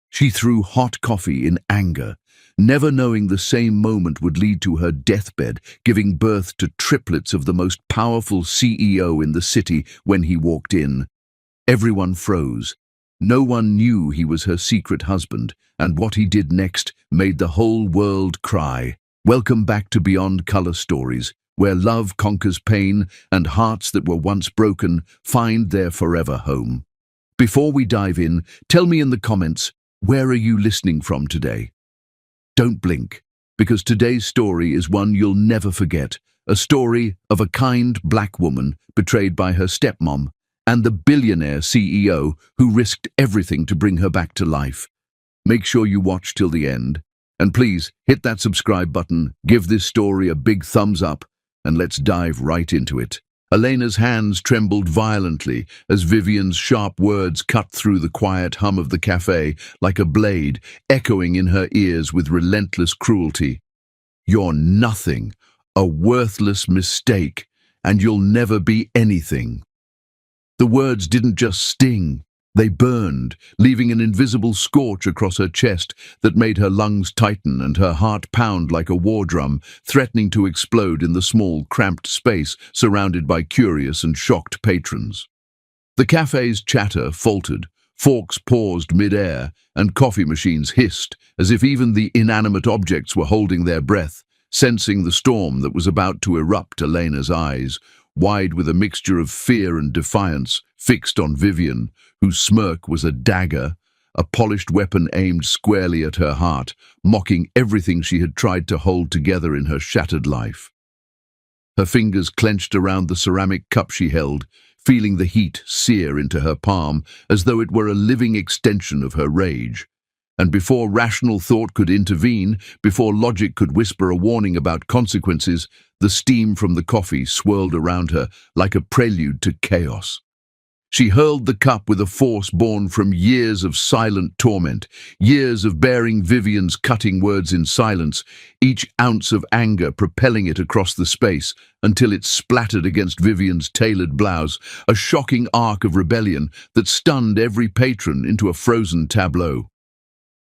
She threw hot coffee in anger, never knowing the same moment would lead to her deathbed, giving birth to triplets of the most powerful CEO in the city when he walked in. Everyone froze. No one knew he was her secret husband, and what he did next made the whole world cry. Welcome back to Beyond Color Stories, where love conquers pain and hearts that were once broken find their forever home. Before we dive in, tell me in the comments, where are you listening from today? Don't blink, because today's story is one you'll never forget, a story of a kind black woman betrayed by her stepmom and the billionaire CEO who risked everything to bring her back to life. Make sure you watch till the end, and please hit that subscribe button, give this story a big thumbs up, and let's dive right into it. Elena's hands trembled violently as Vivian's sharp words cut through the quiet hum of the cafe like a blade, echoing in her ears with relentless cruelty. "You're nothing, a worthless mistake, and you'll never be anything." The words didn't just sting, they burned, leaving an invisible scorch across her chest that made her lungs tighten and her heart pound like a war drum, threatening to explode in the small, cramped space surrounded by curious and shocked patrons. The cafe's chatter faltered, forks paused mid-air, and coffee machines hissed, as if even the inanimate objects were holding their breath, sensing the storm that was about to erupt. Elena's eyes, wide with a mixture of fear and defiance, fixed on Vivian, whose smirk was a dagger, a polished weapon aimed squarely at her heart, mocking everything she had tried to hold together in her shattered life. Her fingers clenched around the ceramic cup she held, feeling the heat sear into her palm as though it were a living extension of her rage. And before rational thought could intervene, before logic could whisper a warning about consequences, the steam from the coffee swirled around her like a prelude to chaos. She hurled the cup with a force born from years of silent torment, years of bearing Vivian's cutting words in silence, each ounce of anger propelling it across the space until it splattered against Vivian's tailored blouse, a shocking arc of rebellion that stunned every patron into a frozen tableau.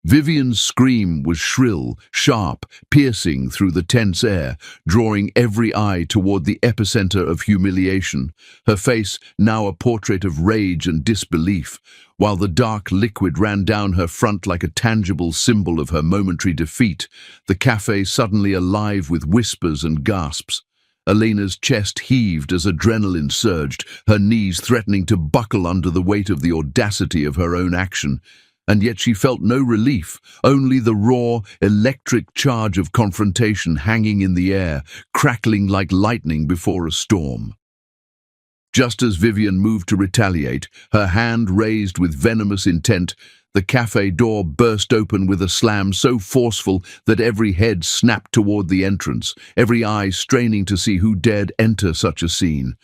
Vivian's scream was shrill, sharp, piercing through the tense air, drawing every eye toward the epicenter of humiliation, her face now a portrait of rage and disbelief, while the dark liquid ran down her front like a tangible symbol of her momentary defeat, the cafe suddenly alive with whispers and gasps. Elena's chest heaved as adrenaline surged, her knees threatening to buckle under the weight of the audacity of her own action. And yet she felt no relief, only the raw, electric charge of confrontation hanging in the air, crackling like lightning before a storm. Just as Vivian moved to retaliate, her hand raised with venomous intent, the cafe door burst open with a slam so forceful that every head snapped toward the entrance, every eye straining to see who dared enter such a scene.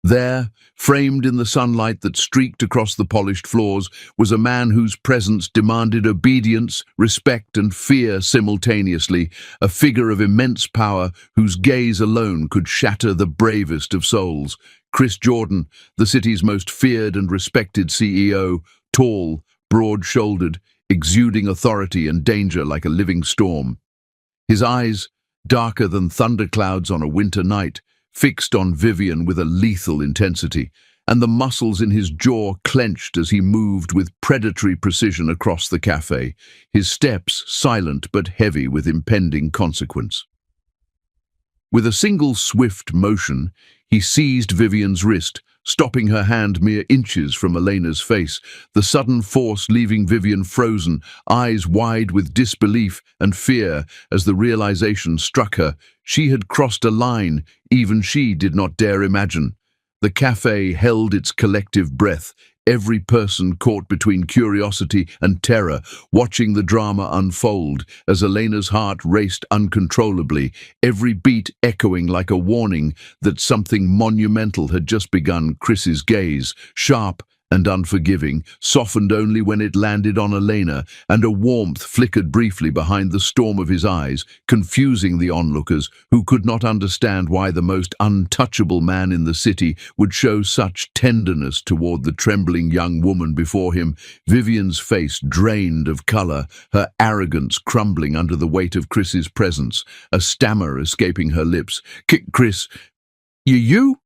There, framed in the sunlight that streaked across the polished floors, was a man whose presence demanded obedience, respect, and fear simultaneously, a figure of immense power whose gaze alone could shatter the bravest of souls. Chris Jordan, the city's most feared and respected CEO, tall, broad-shouldered, exuding authority and danger like a living storm. His eyes, darker than thunderclouds on a winter night, fixed on Vivian with a lethal intensity, and the muscles in his jaw clenched as he moved with predatory precision across the cafe, his steps silent but heavy with impending consequence. With a single swift motion, he seized Vivian's wrist, stopping her hand mere inches from Elena's face, the sudden force leaving Vivian frozen, eyes wide with disbelief and fear as the realization struck her. She had crossed a line even she did not dare imagine. The cafe held its collective breath, every person caught between curiosity and terror, watching the drama unfold as Elena's heart raced uncontrollably, every beat echoing like a warning that something monumental had just begun. Chris's gaze, sharp and unforgiving, softened only when it landed on Elena, and a warmth flickered briefly behind the storm of his eyes, confusing the onlookers, who could not understand why the most untouchable man in the city would show such tenderness toward the trembling young woman before him. Vivian's face drained of color, her arrogance crumbling under the weight of Chris's presence, a stammer escaping her lips. "Chris, you?"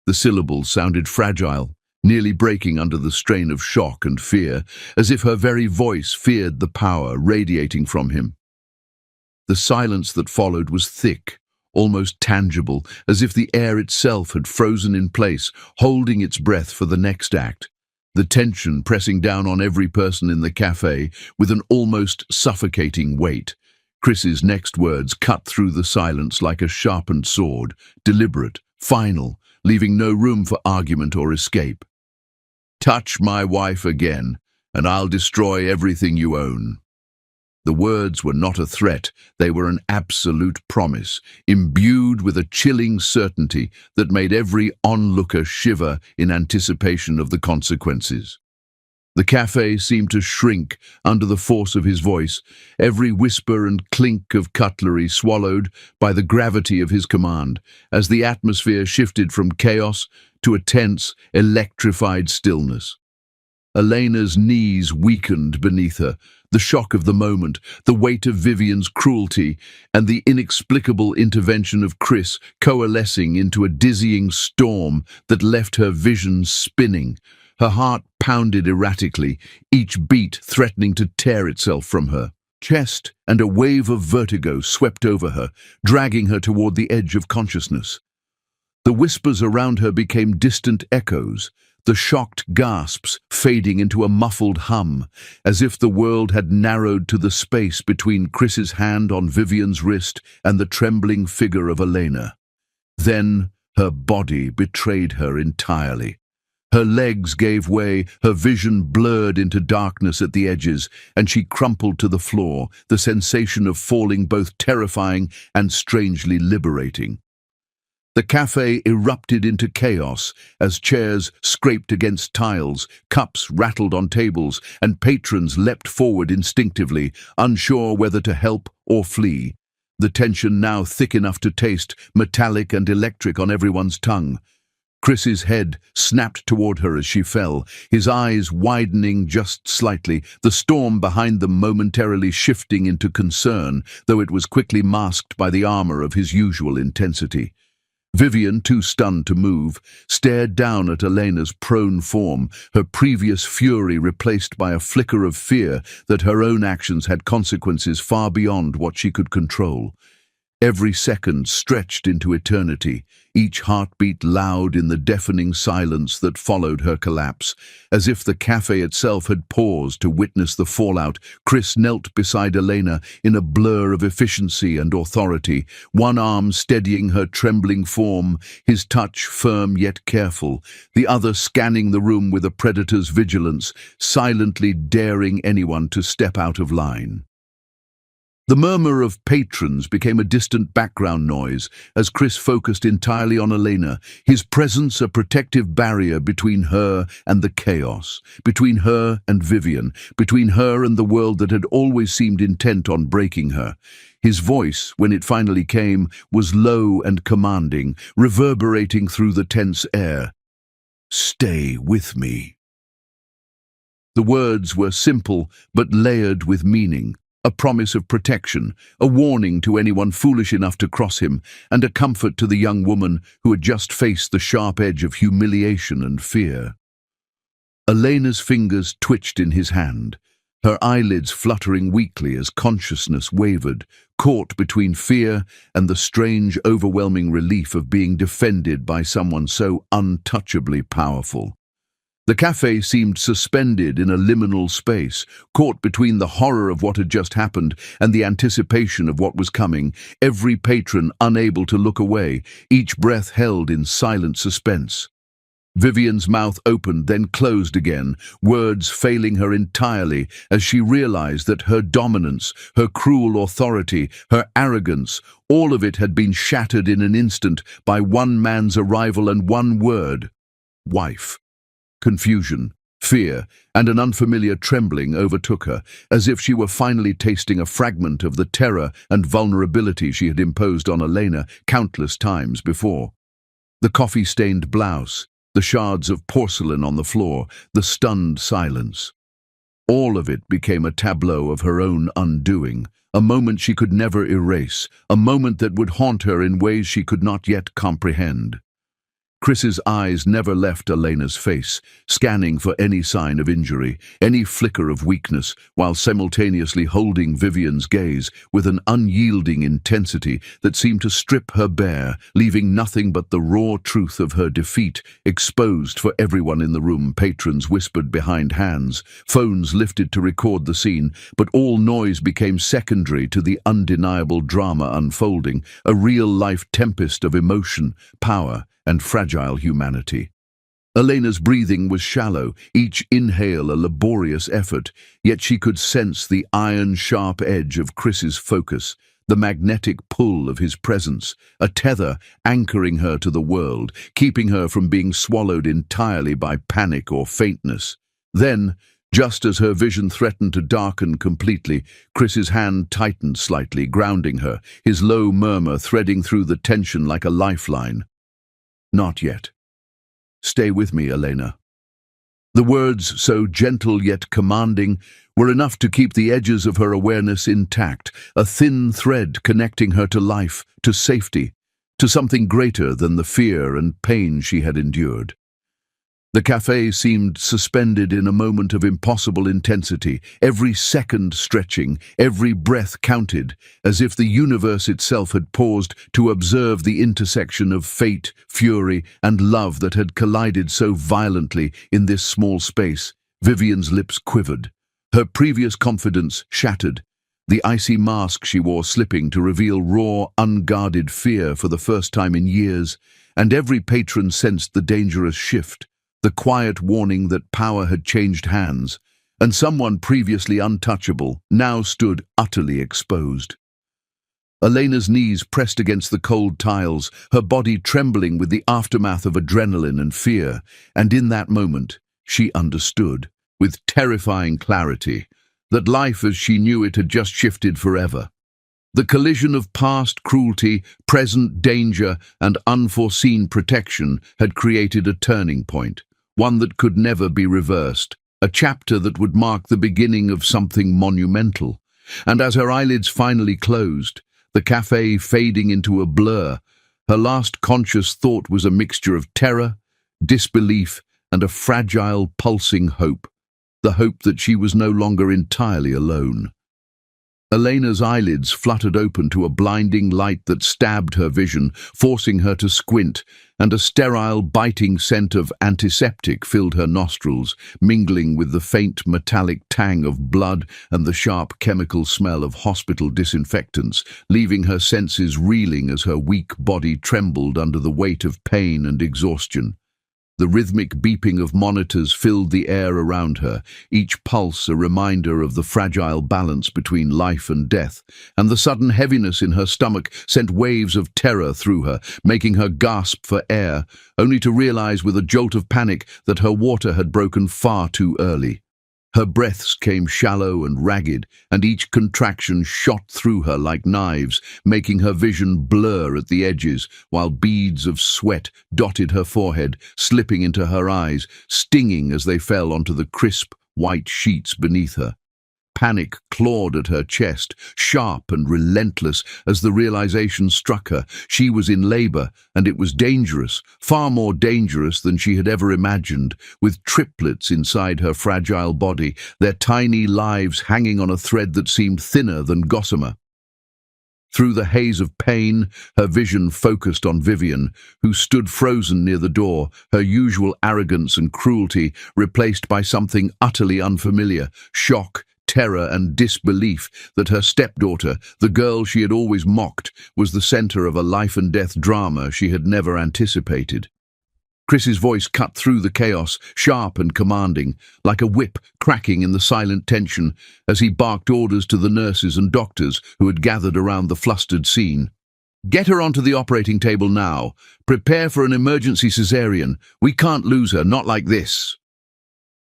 The syllables sounded fragile, nearly breaking under the strain of shock and fear, as if her very voice feared the power radiating from him. The silence that followed was thick, almost tangible, as if the air itself had frozen in place, holding its breath for the next act, the tension pressing down on every person in the cafe with an almost suffocating weight. Chris's next words cut through the silence like a sharpened sword, deliberate, final, leaving no room for argument or escape. "Touch my wife again, and I'll destroy everything you own." The words were not a threat, they were an absolute promise, imbued with a chilling certainty that made every onlooker shiver in anticipation of the consequences. The cafe seemed to shrink under the force of his voice, every whisper and clink of cutlery swallowed by the gravity of his command, as the atmosphere shifted from chaos to a tense, electrified stillness. Elena's knees weakened beneath her, the shock of the moment, the weight of Vivian's cruelty, and the inexplicable intervention of Chris coalescing into a dizzying storm that left her vision spinning. Her heart pounded erratically, each beat threatening to tear itself from her chest, and a wave of vertigo swept over her, dragging her toward the edge of consciousness. The whispers around her became distant echoes, the shocked gasps fading into a muffled hum, as if the world had narrowed to the space between Chris's hand on Vivian's wrist and the trembling figure of Elena. Then her body betrayed her entirely. Her legs gave way, her vision blurred into darkness at the edges, and she crumpled to the floor, the sensation of falling both terrifying and strangely liberating. The cafe erupted into chaos as chairs scraped against tiles, cups rattled on tables, and patrons leapt forward instinctively, unsure whether to help or flee. The tension now thick enough to taste, metallic and electric on everyone's tongue. Chris's head snapped toward her as she fell, his eyes widening just slightly, the storm behind them momentarily shifting into concern, though it was quickly masked by the armor of his usual intensity. Vivian, too stunned to move, stared down at Elena's prone form, her previous fury replaced by a flicker of fear that her own actions had consequences far beyond what she could control. Every second stretched into eternity, each heartbeat loud in the deafening silence that followed her collapse. As if the cafe itself had paused to witness the fallout, Chris knelt beside Elena in a blur of efficiency and authority, one arm steadying her trembling form, his touch firm yet careful, the other scanning the room with a predator's vigilance, silently daring anyone to step out of line. The murmur of patrons became a distant background noise as Chris focused entirely on Elena, his presence a protective barrier between her and the chaos, between her and Vivian, between her and the world that had always seemed intent on breaking her. His voice, when it finally came, was low and commanding, reverberating through the tense air. "Stay with me." The words were simple but layered with meaning. A promise of protection, a warning to anyone foolish enough to cross him, and a comfort to the young woman who had just faced the sharp edge of humiliation and fear. Elena's fingers twitched in his hand, her eyelids fluttering weakly as consciousness wavered, caught between fear and the strange, overwhelming relief of being defended by someone so untouchably powerful. The cafe seemed suspended in a liminal space, caught between the horror of what had just happened and the anticipation of what was coming, every patron unable to look away, each breath held in silent suspense. Vivian's mouth opened, then closed again, words failing her entirely as she realized that her dominance, her cruel authority, her arrogance, all of it had been shattered in an instant by one man's arrival and one word: wife. Confusion, fear, and an unfamiliar trembling overtook her, as if she were finally tasting a fragment of the terror and vulnerability she had imposed on Elena countless times before. The coffee-stained blouse, the shards of porcelain on the floor, the stunned silence. All of it became a tableau of her own undoing, a moment she could never erase, a moment that would haunt her in ways she could not yet comprehend. Chris's eyes never left Elena's face, scanning for any sign of injury, any flicker of weakness, while simultaneously holding Vivian's gaze with an unyielding intensity that seemed to strip her bare, leaving nothing but the raw truth of her defeat exposed for everyone in the room. Patrons whispered behind hands, phones lifted to record the scene, but all noise became secondary to the undeniable drama unfolding, a real-life tempest of emotion, power, and fragile humanity. Elena's breathing was shallow, each inhale a laborious effort, yet she could sense the iron-sharp edge of Chris's focus, the magnetic pull of his presence, a tether anchoring her to the world, keeping her from being swallowed entirely by panic or faintness. Then, just as her vision threatened to darken completely, Chris's hand tightened slightly, grounding her, his low murmur threading through the tension like a lifeline. "Not yet. Stay with me, Elena." The words, so gentle yet commanding, were enough to keep the edges of her awareness intact, a thin thread connecting her to life, to safety, to something greater than the fear and pain she had endured. The cafe seemed suspended in a moment of impossible intensity, every second stretching, every breath counted, as if the universe itself had paused to observe the intersection of fate, fury, and love that had collided so violently in this small space. Vivian's lips quivered, her previous confidence shattered, the icy mask she wore slipping to reveal raw, unguarded fear for the first time in years, and every patron sensed the dangerous shift, the quiet warning that power had changed hands, and someone previously untouchable now stood utterly exposed. Elena's knees pressed against the cold tiles, her body trembling with the aftermath of adrenaline and fear, and in that moment, she understood, with terrifying clarity, that life as she knew it had just shifted forever. The collision of past cruelty, present danger, and unforeseen protection had created a turning point, one that could never be reversed, a chapter that would mark the beginning of something monumental. And as her eyelids finally closed, the cafe fading into a blur, her last conscious thought was a mixture of terror, disbelief, and a fragile, pulsing hope, the hope that she was no longer entirely alone. Elena's eyelids fluttered open to a blinding light that stabbed her vision, forcing her to squint, and a sterile, biting scent of antiseptic filled her nostrils, mingling with the faint metallic tang of blood and the sharp chemical smell of hospital disinfectants, leaving her senses reeling as her weak body trembled under the weight of pain and exhaustion. The rhythmic beeping of monitors filled the air around her, each pulse a reminder of the fragile balance between life and death, and the sudden heaviness in her stomach sent waves of terror through her, making her gasp for air, only to realize with a jolt of panic that her water had broken far too early. Her breaths came shallow and ragged, and each contraction shot through her like knives, making her vision blur at the edges, while beads of sweat dotted her forehead, slipping into her eyes, stinging as they fell onto the crisp, white sheets beneath her. Panic clawed at her chest, sharp and relentless, as the realization struck her. She was in labor, and it was dangerous, far more dangerous than she had ever imagined, with triplets inside her fragile body, their tiny lives hanging on a thread that seemed thinner than gossamer. Through the haze of pain, her vision focused on Vivian, who stood frozen near the door, her usual arrogance and cruelty replaced by something utterly unfamiliar, shock, terror and disbelief that her stepdaughter, the girl she had always mocked, was the center of a life-and-death drama she had never anticipated. Chris's voice cut through the chaos, sharp and commanding, like a whip cracking in the silent tension as he barked orders to the nurses and doctors who had gathered around the flustered scene. "Get her onto the operating table now. Prepare for an emergency cesarean. We can't lose her, not like this."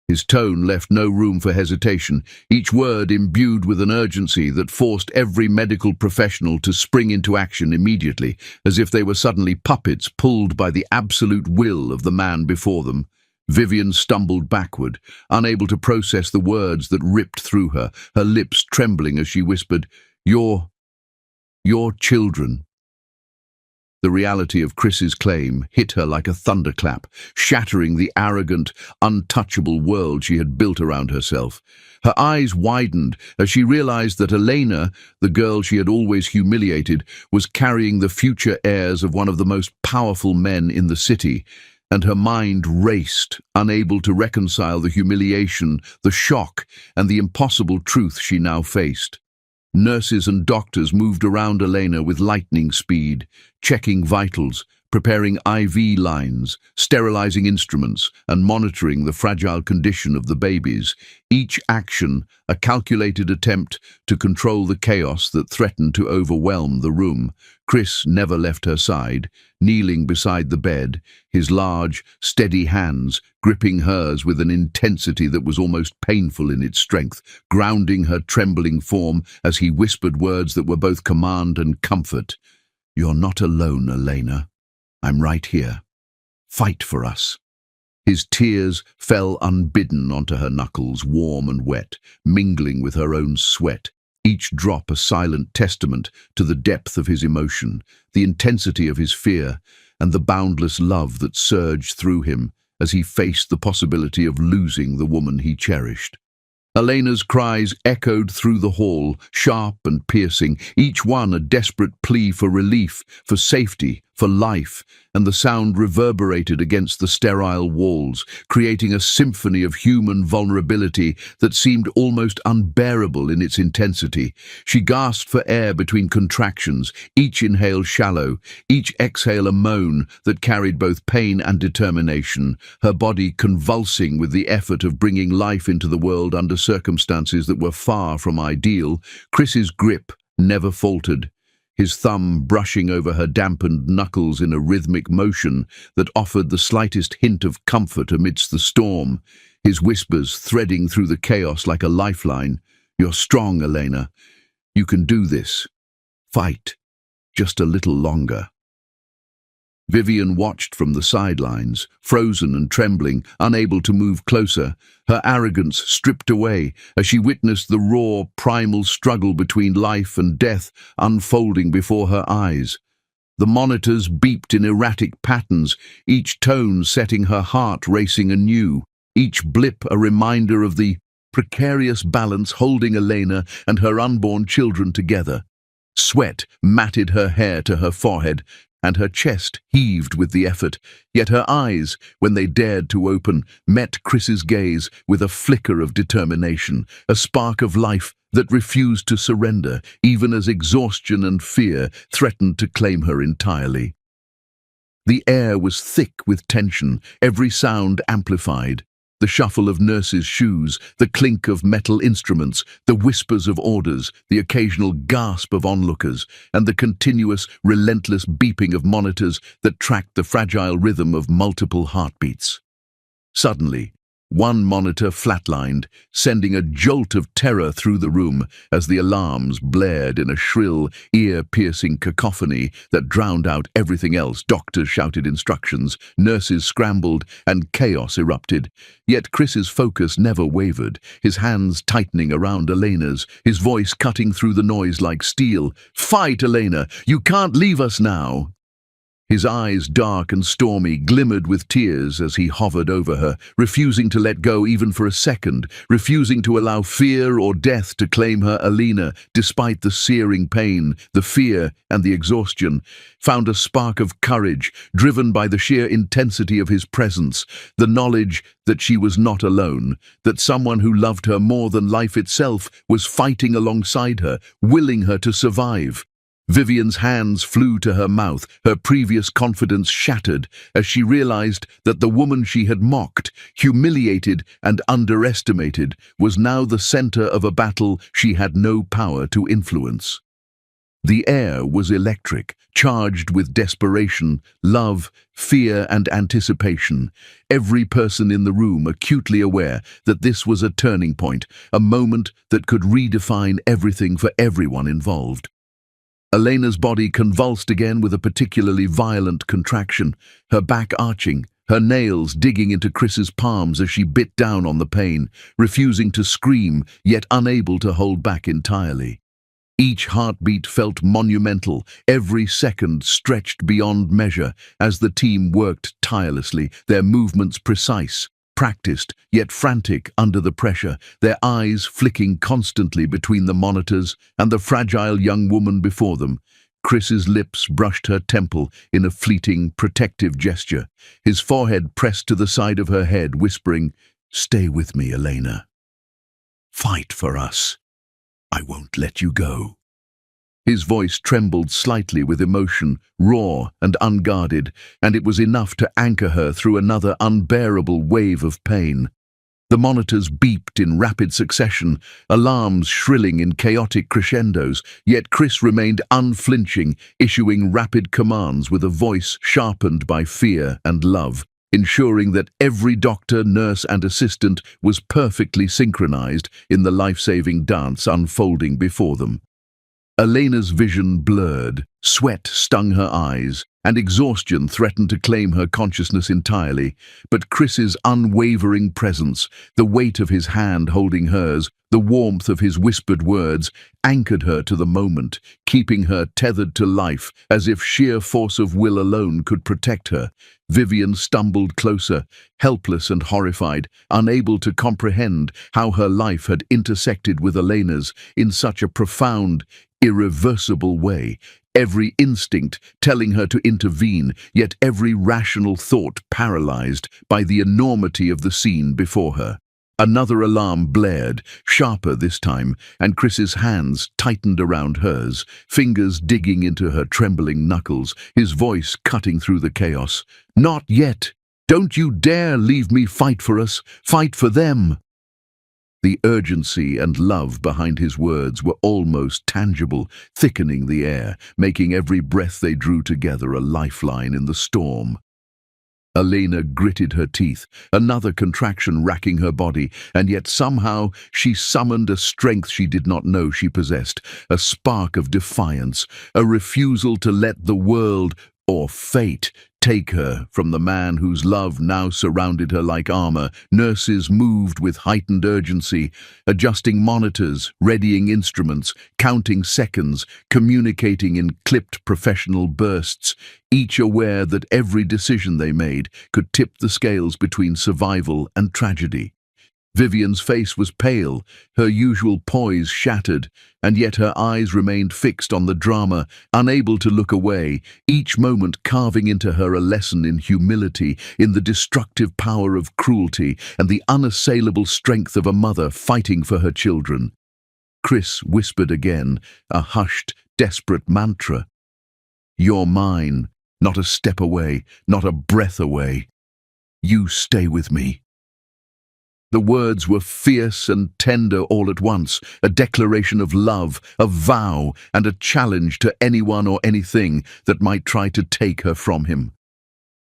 His tone left no room for hesitation, each word imbued with an urgency that forced every medical professional to spring into action immediately, as if they were suddenly puppets pulled by the absolute will of the man before them. Vivian stumbled backward, unable to process the words that ripped through her, her lips trembling as she whispered, Your children." The reality of Chris's claim hit her like a thunderclap, shattering the arrogant, untouchable world she had built around herself. Her eyes widened as she realized that Elena, the girl she had always humiliated, was carrying the future heirs of one of the most powerful men in the city, and her mind raced, unable to reconcile the humiliation, the shock, and the impossible truth she now faced. Nurses and doctors moved around Elena with lightning speed, checking vitals, preparing IV lines, sterilizing instruments, and monitoring the fragile condition of the babies, each action a calculated attempt to control the chaos that threatened to overwhelm the room. Chris never left her side, kneeling beside the bed, his large, steady hands gripping hers with an intensity that was almost painful in its strength, grounding her trembling form as he whispered words that were both command and comfort. "You're not alone, Elena. I'm right here. Fight for us." His tears fell unbidden onto her knuckles, warm and wet, mingling with her own sweat, each drop a silent testament to the depth of his emotion, the intensity of his fear, and the boundless love that surged through him as he faced the possibility of losing the woman he cherished. Elena's cries echoed through the hall, sharp and piercing, each one a desperate plea for relief, for safety, for life, and the sound reverberated against the sterile walls, creating a symphony of human vulnerability that seemed almost unbearable in its intensity. She gasped for air between contractions, each inhale shallow, each exhale a moan that carried both pain and determination, her body convulsing with the effort of bringing life into the world under circumstances that were far from ideal. Chris's grip never faltered, his thumb brushing over her dampened knuckles in a rhythmic motion that offered the slightest hint of comfort amidst the storm, his whispers threading through the chaos like a lifeline. "You're strong, Elena. You can do this. Fight. Just a little longer." Vivian watched from the sidelines, frozen and trembling, unable to move closer, her arrogance stripped away as she witnessed the raw, primal struggle between life and death unfolding before her eyes. The monitors beeped in erratic patterns, each tone setting her heart racing anew, each blip a reminder of the precarious balance holding Elena and her unborn children together. Sweat matted her hair to her forehead, and her chest heaved with the effort, yet her eyes, when they dared to open, met Chris's gaze with a flicker of determination, a spark of life that refused to surrender, even as exhaustion and fear threatened to claim her entirely. The air was thick with tension, every sound amplified. The shuffle of nurses' shoes, the clink of metal instruments, the whispers of orders, the occasional gasp of onlookers, and the continuous, relentless beeping of monitors that tracked the fragile rhythm of multiple heartbeats. Suddenly, one monitor flatlined, sending a jolt of terror through the room as the alarms blared in a shrill, ear-piercing cacophony that drowned out everything else. Doctors shouted instructions, nurses scrambled, and chaos erupted. Yet Chris's focus never wavered, his hands tightening around Elena's, his voice cutting through the noise like steel. "Fight, Elena! You can't leave us now!" His eyes, dark and stormy, glimmered with tears as he hovered over her, refusing to let go even for a second, refusing to allow fear or death to claim her. Elena, despite the searing pain, the fear, and the exhaustion, found a spark of courage, driven by the sheer intensity of his presence, the knowledge that she was not alone, that someone who loved her more than life itself was fighting alongside her, willing her to survive. Vivian's hands flew to her mouth, her previous confidence shattered as she realized that the woman she had mocked, humiliated and underestimated was now the center of a battle she had no power to influence. The air was electric, charged with desperation, love, fear, and anticipation. Every person in the room acutely aware that this was a turning point, a moment that could redefine everything for everyone involved. Elena's body convulsed again with a particularly violent contraction, her back arching, her nails digging into Chris's palms as she bit down on the pain, refusing to scream, yet unable to hold back entirely. Each heartbeat felt monumental, every second stretched beyond measure as the team worked tirelessly, their movements precise, practiced, yet frantic under the pressure, their eyes flicking constantly between the monitors and the fragile young woman before them. Chris's lips brushed her temple in a fleeting, protective gesture, his forehead pressed to the side of her head, whispering, "Stay with me, Elena. Fight for us. I won't let you go." His voice trembled slightly with emotion, raw and unguarded, and it was enough to anchor her through another unbearable wave of pain. The monitors beeped in rapid succession, alarms shrilling in chaotic crescendos, yet Chris remained unflinching, issuing rapid commands with a voice sharpened by fear and love, ensuring that every doctor, nurse, and assistant was perfectly synchronized in the life-saving dance unfolding before them. Elena's vision blurred, sweat stung her eyes, and exhaustion threatened to claim her consciousness entirely, but Chris's unwavering presence, the weight of his hand holding hers, the warmth of his whispered words, anchored her to the moment, keeping her tethered to life as if sheer force of will alone could protect her. Vivian stumbled closer, helpless and horrified, unable to comprehend how her life had intersected with Elena's in such a profound, irreversible way, every instinct telling her to intervene, yet every rational thought paralyzed by the enormity of the scene before her. Another alarm blared, sharper this time, and Chris's hands tightened around hers, fingers digging into her trembling knuckles, his voice cutting through the chaos. "Not yet! Don't you dare leave me fight for us! Fight for them!" The urgency and love behind his words were almost tangible, thickening the air, making every breath they drew together a lifeline in the storm. Elena gritted her teeth, another contraction racking her body, and yet somehow she summoned a strength she did not know she possessed, a spark of defiance, a refusal to let the world, or fate, take her from the man whose love now surrounded her like armor. Nurses moved with heightened urgency, adjusting monitors, readying instruments, counting seconds, communicating in clipped professional bursts, each aware that every decision they made could tip the scales between survival and tragedy. Vivian's face was pale, her usual poise shattered, and yet her eyes remained fixed on the drama, unable to look away, each moment carving into her a lesson in humility, in the destructive power of cruelty, and the unassailable strength of a mother fighting for her children. Chris whispered again, a hushed, desperate mantra. "You're mine, not a step away, not a breath away. You stay with me." The words were fierce and tender all at once, a declaration of love, a vow, and a challenge to anyone or anything that might try to take her from him.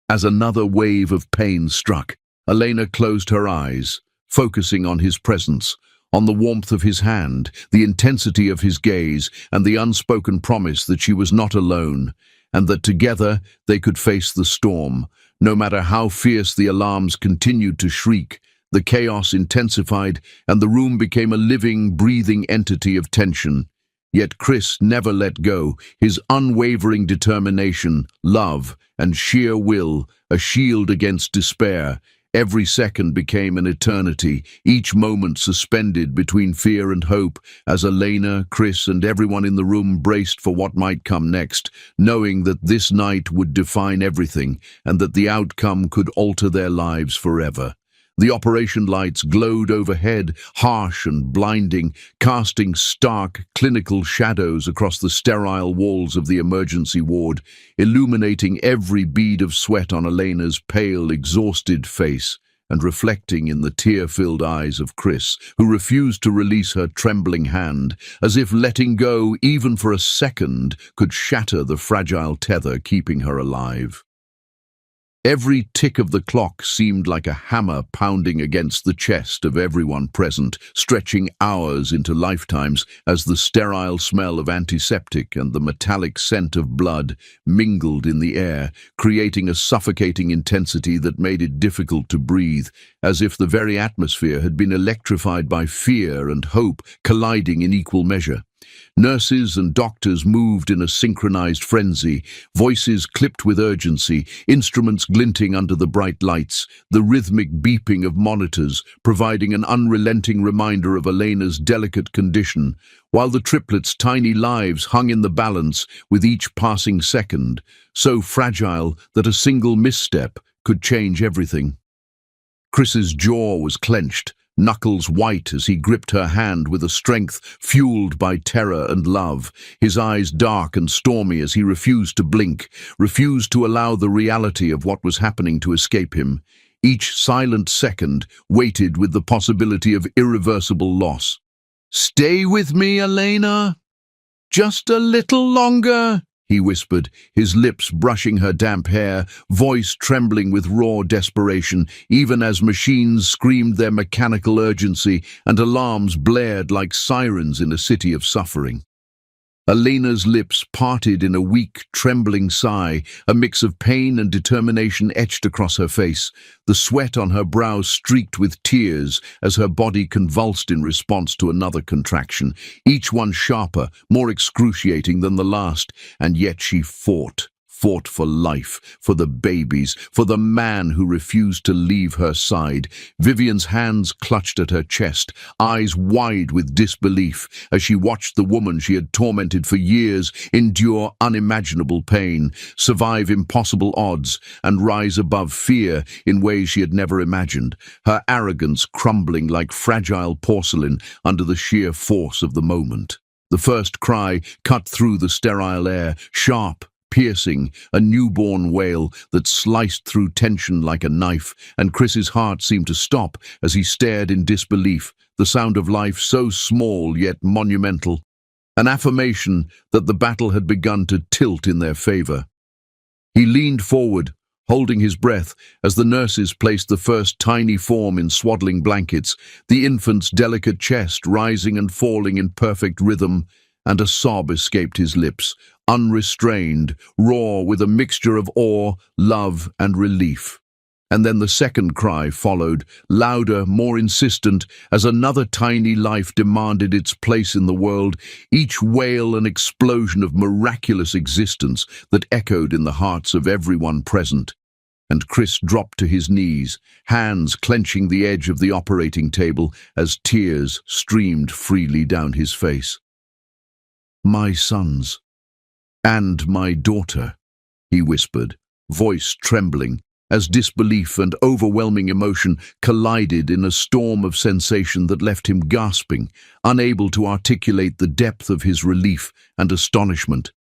As another wave of pain struck, Elena closed her eyes, focusing on his presence, on the warmth of his hand, the intensity of his gaze, and the unspoken promise that she was not alone, and that together they could face the storm. No matter how fierce the alarms continued to shriek, the chaos intensified, and the room became a living, breathing entity of tension. Yet Chris never let go, his unwavering determination, love, and sheer will, a shield against despair. Every second became an eternity, each moment suspended between fear and hope, as Elena, Chris, and everyone in the room braced for what might come next, knowing that this night would define everything, and that the outcome could alter their lives forever. The operation lights glowed overhead, harsh and blinding, casting stark, clinical shadows across the sterile walls of the emergency ward, illuminating every bead of sweat on Elena's pale, exhausted face and reflecting in the tear-filled eyes of Chris, who refused to release her trembling hand, as if letting go, even for a second, could shatter the fragile tether keeping her alive. Every tick of the clock seemed like a hammer pounding against the chest of everyone present, stretching hours into lifetimes as the sterile smell of antiseptic and the metallic scent of blood mingled in the air, creating a suffocating intensity that made it difficult to breathe, as if the very atmosphere had been electrified by fear and hope colliding in equal measure. Nurses and doctors moved in a synchronized frenzy, voices clipped with urgency, instruments glinting under the bright lights, the rhythmic beeping of monitors providing an unrelenting reminder of Elena's delicate condition, while the triplets' tiny lives hung in the balance with each passing second, so fragile that a single misstep could change everything. Chris's jaw was clenched, knuckles white as he gripped her hand with a strength fueled by terror and love, his eyes dark and stormy as he refused to blink, refused to allow the reality of what was happening to escape him. Each silent second waited with the possibility of irreversible loss. "Stay with me, Elena. Just a little longer," he whispered, his lips brushing her damp hair, voice trembling with raw desperation, even as machines screamed their mechanical urgency and alarms blared like sirens in a city of suffering. Elena's lips parted in a weak, trembling sigh, a mix of pain and determination etched across her face, the sweat on her brow streaked with tears as her body convulsed in response to another contraction, each one sharper, more excruciating than the last, and yet she fought for life, for the babies, for the man who refused to leave her side. Vivian's hands clutched at her chest, eyes wide with disbelief, as she watched the woman she had tormented for years endure unimaginable pain, survive impossible odds, and rise above fear in ways she had never imagined, her arrogance crumbling like fragile porcelain under the sheer force of the moment. The first cry cut through the sterile air, sharp, piercing, a newborn wail that sliced through tension like a knife, and Chris's heart seemed to stop as he stared in disbelief, the sound of life so small yet monumental, an affirmation that the battle had begun to tilt in their favor. He leaned forward, holding his breath as the nurses placed the first tiny form in swaddling blankets, the infant's delicate chest rising and falling in perfect rhythm, and a sob escaped his lips, unrestrained, raw with a mixture of awe, love, and relief. And then the second cry followed, louder, more insistent, as another tiny life demanded its place in the world, each wail an explosion of miraculous existence that echoed in the hearts of everyone present. And Chris dropped to his knees, hands clenching the edge of the operating table as tears streamed freely down his face. "My sons, and my daughter," he whispered, voice trembling, as disbelief and overwhelming emotion collided in a storm of sensation that left him gasping, unable to articulate the depth of his relief and astonishment.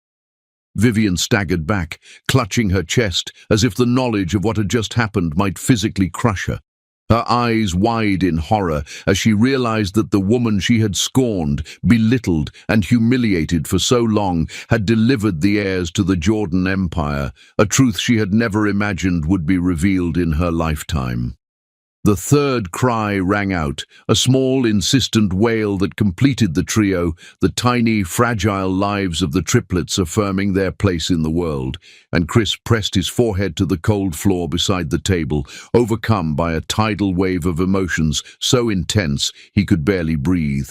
Vivian staggered back, clutching her chest as if the knowledge of what had just happened might physically crush her. Her eyes wide in horror as she realized that the woman she had scorned, belittled, and humiliated for so long had delivered the heirs to the Jordan Empire, a truth she had never imagined would be revealed in her lifetime. The third cry rang out, a small, insistent wail that completed the trio, the tiny, fragile lives of the triplets affirming their place in the world, and Chris pressed his forehead to the cold floor beside the table, overcome by a tidal wave of emotions so intense he could barely breathe.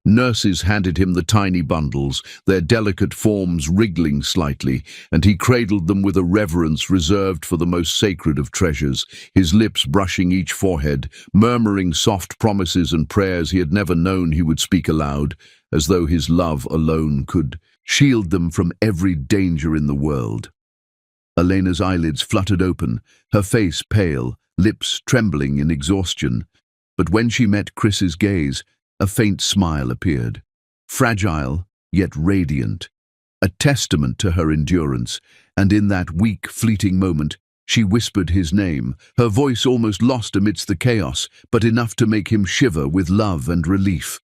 Nurses handed him the tiny bundles, their delicate forms wriggling slightly, and he cradled them with a reverence reserved for the most sacred of treasures, his lips brushing each forehead, murmuring soft promises and prayers he had never known he would speak aloud, as though his love alone could shield them from every danger in the world. Elena's eyelids fluttered open, her face pale, lips trembling in exhaustion. But when she met Chris's gaze, a faint smile appeared, fragile yet radiant, a testament to her endurance, and in that weak, fleeting moment, She whispered his name, her voice almost lost amidst the chaos, but enough to make him shiver with love and relief.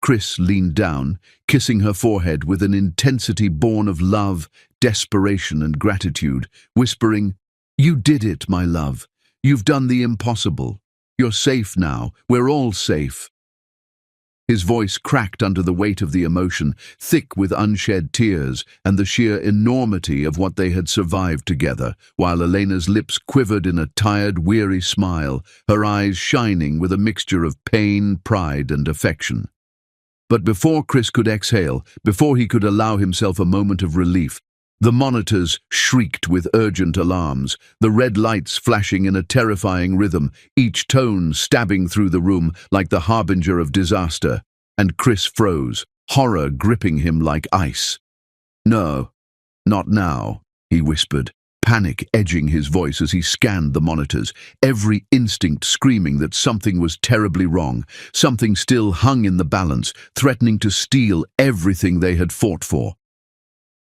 Chris leaned down, kissing her forehead with an intensity born of love, desperation, and gratitude, whispering, "You did it, my love. You've done the impossible. You're safe now. We're all safe." His voice cracked under the weight of the emotion, thick with unshed tears and the sheer enormity of what they had survived together, while Elena's lips quivered in a tired, weary smile, her eyes shining with a mixture of pain, pride, and affection. But before Chris could exhale, before he could allow himself a moment of relief, the monitors shrieked with urgent alarms, the red lights flashing in a terrifying rhythm, each tone stabbing through the room like the harbinger of disaster. And Chris froze, horror gripping him like ice. "No, not now," he whispered, panic edging his voice as he scanned the monitors, every instinct screaming that something was terribly wrong, something still hung in the balance, threatening to steal everything they had fought for.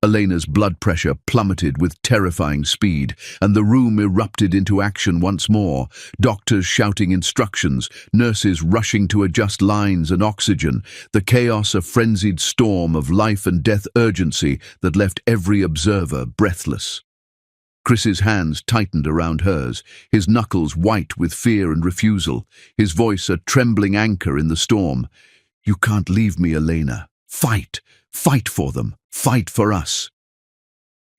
Elena's blood pressure plummeted with terrifying speed, and the room erupted into action once more, doctors shouting instructions, nurses rushing to adjust lines and oxygen, the chaos a frenzied storm of life and death urgency that left every observer breathless. Chris's hands tightened around hers, his knuckles white with fear and refusal, his voice a trembling anchor in the storm. "You can't leave me, Elena. Fight! Fight for them! Fight for us!"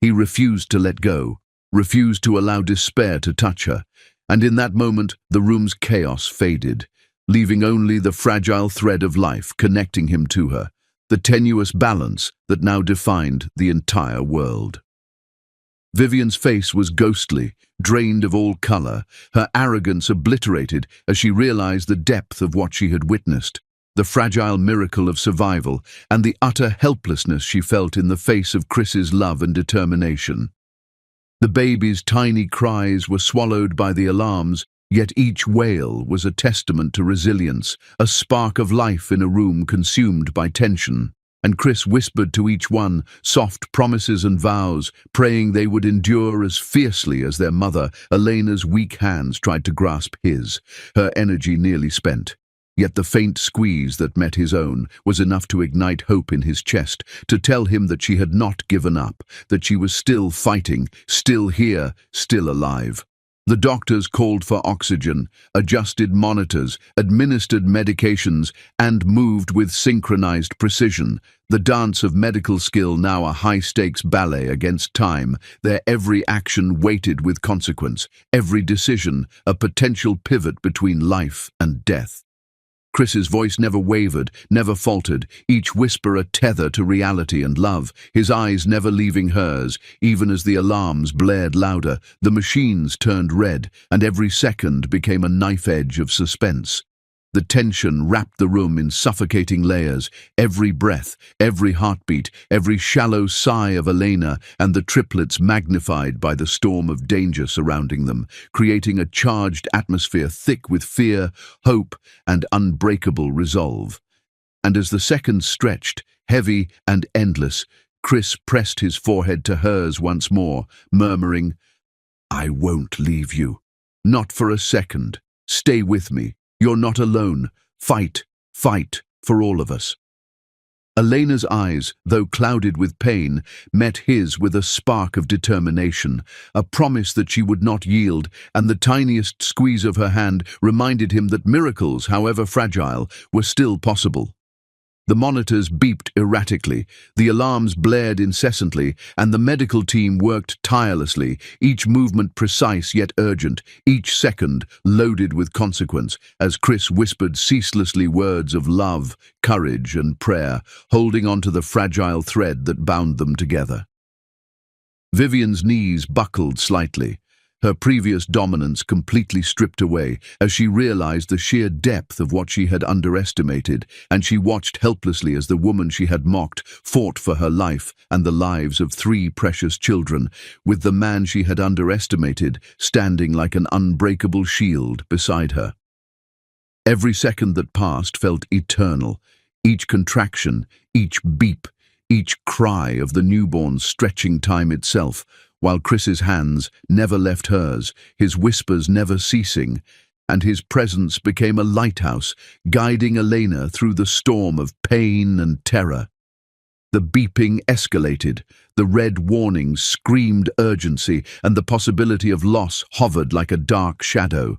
He refused to let go, refused to allow despair to touch her, and in that moment the room's chaos faded, leaving only the fragile thread of life connecting him to her, the tenuous balance that now defined the entire world. Vivian's face was ghostly, drained of all color, her arrogance obliterated as she realized the depth of what she had witnessed, the fragile miracle of survival, and the utter helplessness she felt in the face of Chris's love and determination. The baby's tiny cries were swallowed by the alarms, yet each wail was a testament to resilience, a spark of life in a room consumed by tension. And Chris whispered to each one soft promises and vows, praying they would endure as fiercely as their mother. Elena's weak hands tried to grasp his, her energy nearly spent. Yet the faint squeeze that met his own was enough to ignite hope in his chest, to tell him that she had not given up, that she was still fighting, still here, still alive. The doctors called for oxygen, adjusted monitors, administered medications, and moved with synchronized precision, the dance of medical skill now a high-stakes ballet against time, their every action weighted with consequence, every decision a potential pivot between life and death. Chris's voice never wavered, never faltered, each whisper a tether to reality and love, his eyes never leaving hers, even as the alarms blared louder, the machines turned red, and every second became a knife edge of suspense. The tension wrapped the room in suffocating layers, every breath, every heartbeat, every shallow sigh of Elena and the triplets magnified by the storm of danger surrounding them, creating a charged atmosphere thick with fear, hope, and unbreakable resolve. And as the seconds stretched, heavy and endless, Chris pressed his forehead to hers once more, murmuring, "I won't leave you. Not for a second. Stay with me. You're not alone. Fight, fight for all of us." Elena's eyes, though clouded with pain, met his with a spark of determination, a promise that she would not yield, and the tiniest squeeze of her hand reminded him that miracles, however fragile, were still possible. The monitors beeped erratically, the alarms blared incessantly, and the medical team worked tirelessly, each movement precise yet urgent, each second loaded with consequence, as Chris whispered ceaselessly words of love, courage, and prayer, holding on to the fragile thread that bound them together. Vivian's knees buckled slightly, her previous dominance completely stripped away as she realized the sheer depth of what she had underestimated, and she watched helplessly as the woman she had mocked fought for her life and the lives of 3 precious children, with the man she had underestimated standing like an unbreakable shield beside her. Every second that passed felt eternal, each contraction, each beep, each cry of the newborn stretching time itself, while Chris's hands never left hers, his whispers never ceasing, and his presence became a lighthouse, guiding Elena through the storm of pain and terror. The beeping escalated, the red warnings screamed urgency, and the possibility of loss hovered like a dark shadow.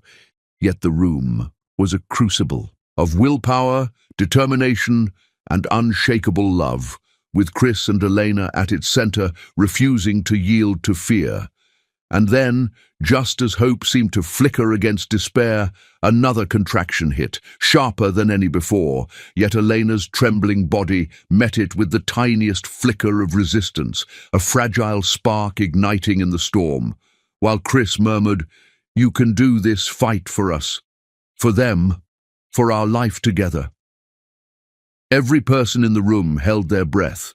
Yet the room was a crucible of willpower, determination, and unshakable love, with Chris and Elena at its center, refusing to yield to fear. And then, just as hope seemed to flicker against despair, another contraction hit, sharper than any before, yet Elena's trembling body met it with the tiniest flicker of resistance, a fragile spark igniting in the storm, while Chris murmured, "You can do this, fight for us, for them, for our life together." Every person in the room held their breath.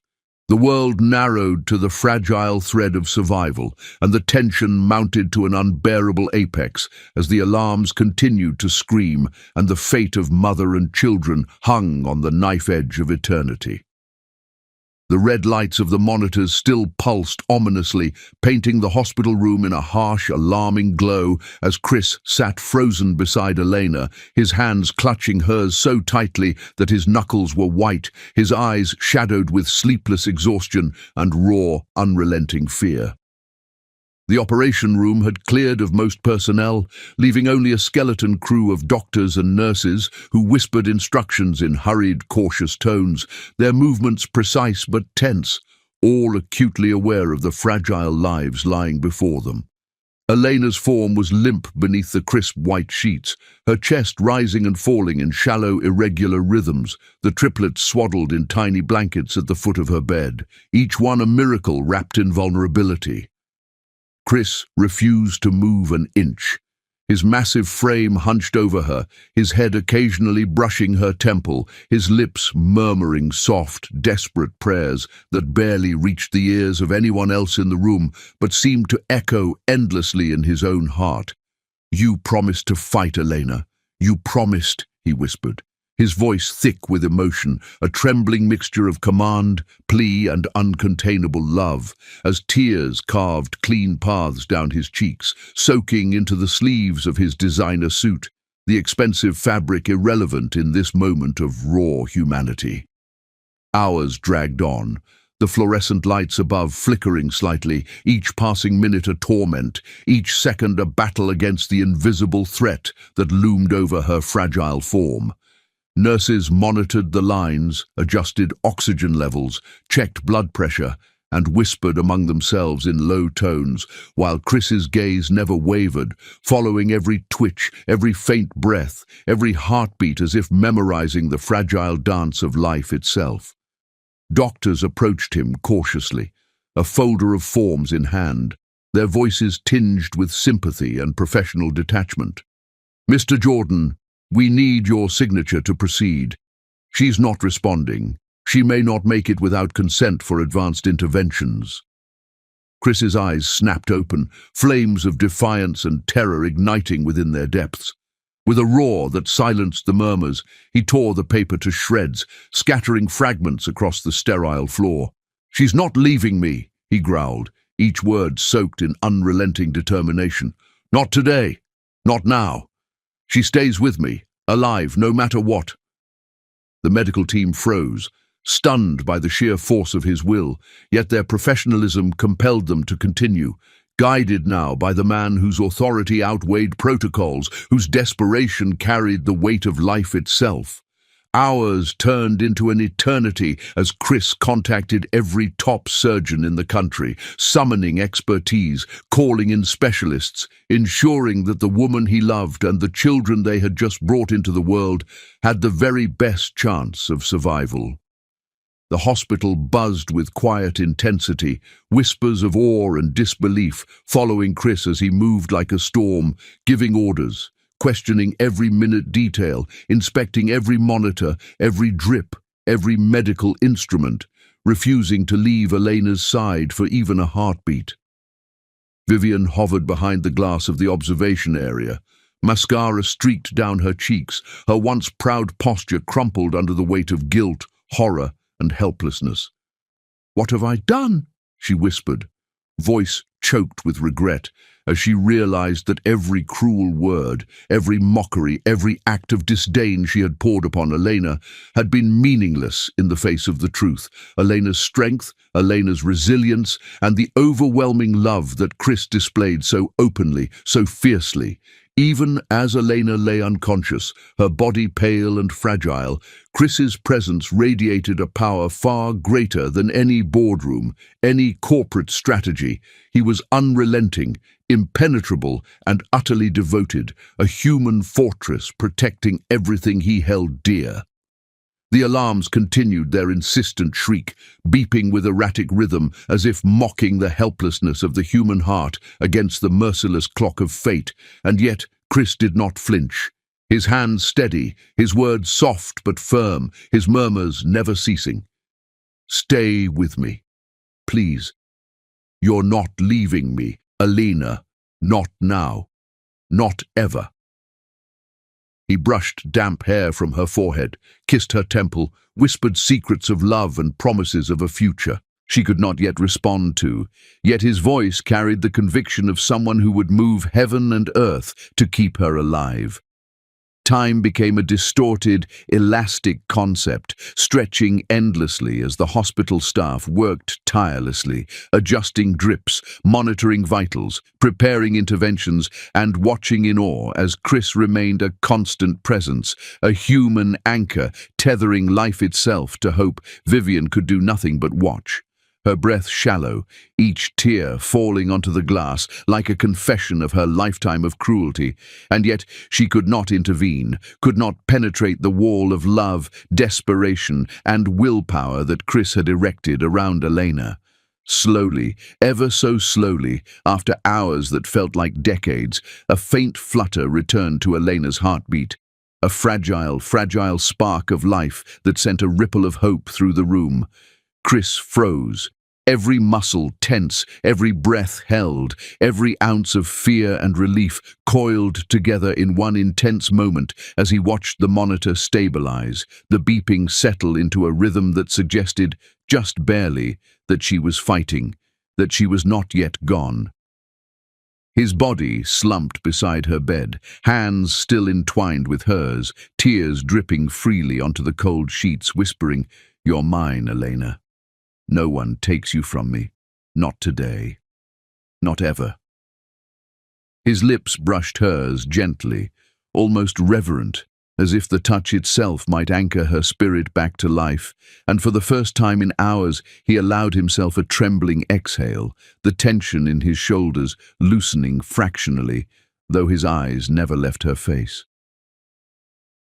The world narrowed to the fragile thread of survival, and the tension mounted to an unbearable apex as the alarms continued to scream and the fate of mother and children hung on the knife edge of eternity. The red lights of the monitors still pulsed ominously, painting the hospital room in a harsh, alarming glow as Chris sat frozen beside Elena, his hands clutching hers so tightly that his knuckles were white, his eyes shadowed with sleepless exhaustion and raw, unrelenting fear. The operation room had cleared of most personnel, leaving only a skeleton crew of doctors and nurses who whispered instructions in hurried, cautious tones, their movements precise but tense, all acutely aware of the fragile lives lying before them. Elena's form was limp beneath the crisp white sheets, her chest rising and falling in shallow, irregular rhythms, the triplets swaddled in tiny blankets at the foot of her bed, each one a miracle wrapped in vulnerability. Chris refused to move an inch, his massive frame hunched over her, his head occasionally brushing her temple, his lips murmuring soft, desperate prayers that barely reached the ears of anyone else in the room, but seemed to echo endlessly in his own heart. "You promised to fight, Elena. You promised," he whispered, his voice thick with emotion, a trembling mixture of command, plea, and uncontainable love, as tears carved clean paths down his cheeks, soaking into the sleeves of his designer suit, the expensive fabric irrelevant in this moment of raw humanity. Hours dragged on, the fluorescent lights above flickering slightly, each passing minute a torment, each second a battle against the invisible threat that loomed over her fragile form. Nurses monitored the lines, adjusted oxygen levels, checked blood pressure, and whispered among themselves in low tones, while Chris's gaze never wavered, following every twitch, every faint breath, every heartbeat as if memorizing the fragile dance of life itself. Doctors approached him cautiously, a folder of forms in hand, their voices tinged with sympathy and professional detachment. "Mr. Jordan, we need your signature to proceed. She's not responding. She may not make it without consent for advanced interventions." Chris's eyes snapped open, flames of defiance and terror igniting within their depths. With a roar that silenced the murmurs, he tore the paper to shreds, scattering fragments across the sterile floor. "She's not leaving me," he growled, each word soaked in unrelenting determination. "Not today. Not now. She stays with me, alive, no matter what." The medical team froze, stunned by the sheer force of his will, yet their professionalism compelled them to continue, guided now by the man whose authority outweighed protocols, whose desperation carried the weight of life itself. Hours turned into an eternity as Chris contacted every top surgeon in the country, summoning expertise, calling in specialists, ensuring that the woman he loved and the children they had just brought into the world had the very best chance of survival. The hospital buzzed with quiet intensity, whispers of awe and disbelief following Chris as he moved like a storm, giving orders, questioning every minute detail, inspecting every monitor, every drip, every medical instrument, refusing to leave Elena's side for even a heartbeat. Vivian hovered behind the glass of the observation area. Mascara streaked down her cheeks, her once proud posture crumpled under the weight of guilt, horror, and helplessness. "What have I done?" she whispered. voice choked with regret, as she realized that every cruel word, every mockery, every act of disdain she had poured upon Elena had been meaningless in the face of the truth. Elena's strength, Elena's resilience, and the overwhelming love that Chris displayed so openly, so fiercely. Even as Elena lay unconscious, her body pale and fragile, Chris's presence radiated a power far greater than any boardroom, any corporate strategy. He was unrelenting, impenetrable, and utterly devoted, a human fortress protecting everything he held dear. The alarms continued their insistent shriek, beeping with erratic rhythm as if mocking the helplessness of the human heart against the merciless clock of fate, and yet Chris did not flinch. His hands steady, his words soft but firm, his murmurs never ceasing. "Stay with me, please. You're not leaving me, Elena. Not now. Not ever." He brushed damp hair from her forehead, kissed her temple, whispered secrets of love and promises of a future she could not yet respond to, yet his voice carried the conviction of someone who would move heaven and earth to keep her alive. Time became a distorted, elastic concept, stretching endlessly as the hospital staff worked tirelessly, adjusting drips, monitoring vitals, preparing interventions, and watching in awe as Chris remained a constant presence, a human anchor tethering life itself to hope. Vivian could do nothing but watch. Her breath shallow, each tear falling onto the glass like a confession of her lifetime of cruelty, and yet she could not intervene, could not penetrate the wall of love, desperation, and willpower that Chris had erected around Elena. Slowly, ever so slowly, after hours that felt like decades, a faint flutter returned to Elena's heartbeat, a fragile, fragile spark of life that sent a ripple of hope through the room. Chris froze. Every muscle tense, every breath held, every ounce of fear and relief coiled together in one intense moment as he watched the monitor stabilize, the beeping settle into a rhythm that suggested, just barely, that she was fighting, that she was not yet gone. His body slumped beside her bed, hands still entwined with hers, tears dripping freely onto the cold sheets, whispering, "You're mine, Elena. No one takes you from me. Not today. Not ever." His lips brushed hers gently, almost reverent, as if the touch itself might anchor her spirit back to life, and for the first time in hours he allowed himself a trembling exhale, the tension in his shoulders loosening fractionally, though his eyes never left her face.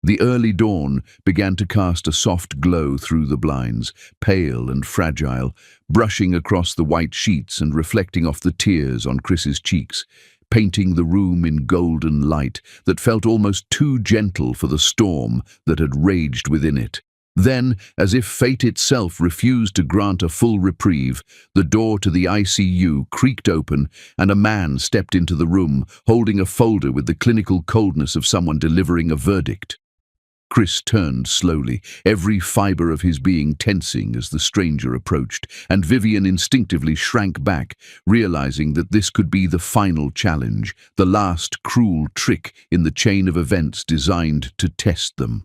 The early dawn began to cast a soft glow through the blinds, pale and fragile, brushing across the white sheets and reflecting off the tears on Chris's cheeks, painting the room in golden light that felt almost too gentle for the storm that had raged within it. Then, as if fate itself refused to grant a full reprieve, the door to the ICU creaked open and a man stepped into the room, holding a folder with the clinical coldness of someone delivering a verdict. Chris turned slowly, every fiber of his being tensing as the stranger approached, and Vivian instinctively shrank back, realizing that this could be the final challenge, the last cruel trick in the chain of events designed to test them.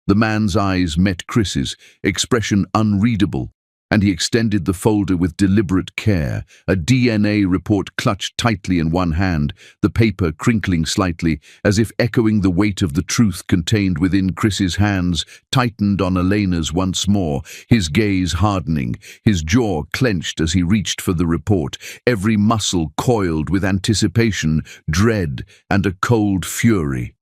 The man's eyes met Chris's, expression unreadable, and he extended the folder with deliberate care, a DNA report clutched tightly in one hand, the paper crinkling slightly, as if echoing the weight of the truth contained within Chris's hands, tightened on Elena's once more, his gaze hardening, his jaw clenched as he reached for the report, every muscle coiled with anticipation, dread, and a cold fury.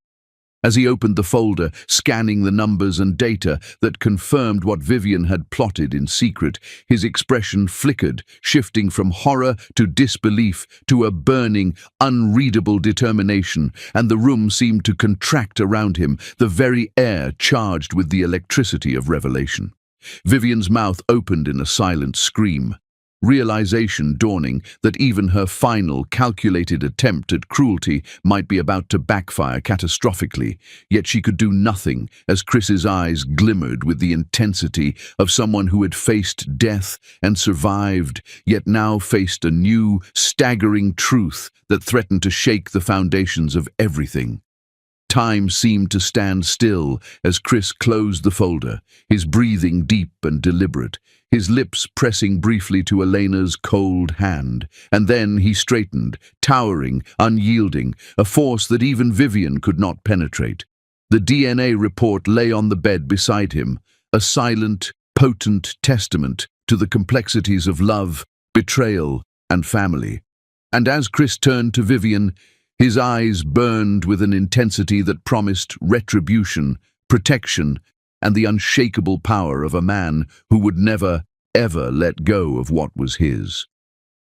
As he opened the folder, scanning the numbers and data that confirmed what Vivian had plotted in secret, his expression flickered, shifting from horror to disbelief to a burning, unreadable determination, and the room seemed to contract around him, the very air charged with the electricity of revelation. Vivian's mouth opened in a silent scream. realization dawning that even her final, calculated attempt at cruelty might be about to backfire catastrophically. Yet she could do nothing as Chris's eyes glimmered with the intensity of someone who had faced death and survived, yet now faced a new, staggering truth that threatened to shake the foundations of everything. Time seemed to stand still as Chris closed the folder, his breathing deep and deliberate, his lips pressing briefly to Elena's cold hand. And then he straightened, towering, unyielding, a force that even Vivian could not penetrate. The DNA report lay on the bed beside him, a silent, potent testament to the complexities of love, betrayal, and family. And as Chris turned to Vivian, his eyes burned with an intensity that promised retribution, protection, and the unshakable power of a man who would never, ever let go of what was his.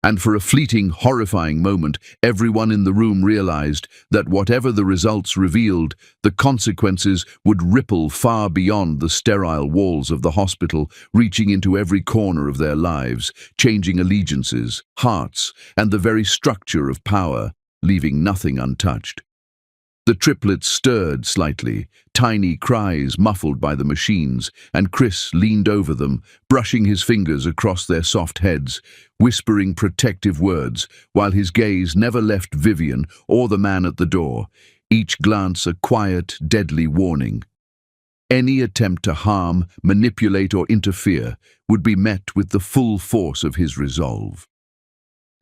And for a fleeting, horrifying moment, everyone in the room realized that whatever the results revealed, the consequences would ripple far beyond the sterile walls of the hospital, reaching into every corner of their lives, changing allegiances, hearts, and the very structure of power, leaving nothing untouched. The triplets stirred slightly, tiny cries muffled by the machines, and Chris leaned over them, brushing his fingers across their soft heads, whispering protective words, while his gaze never left Vivian or the man at the door, each glance a quiet, deadly warning. Any attempt to harm, manipulate, or interfere would be met with the full force of his resolve.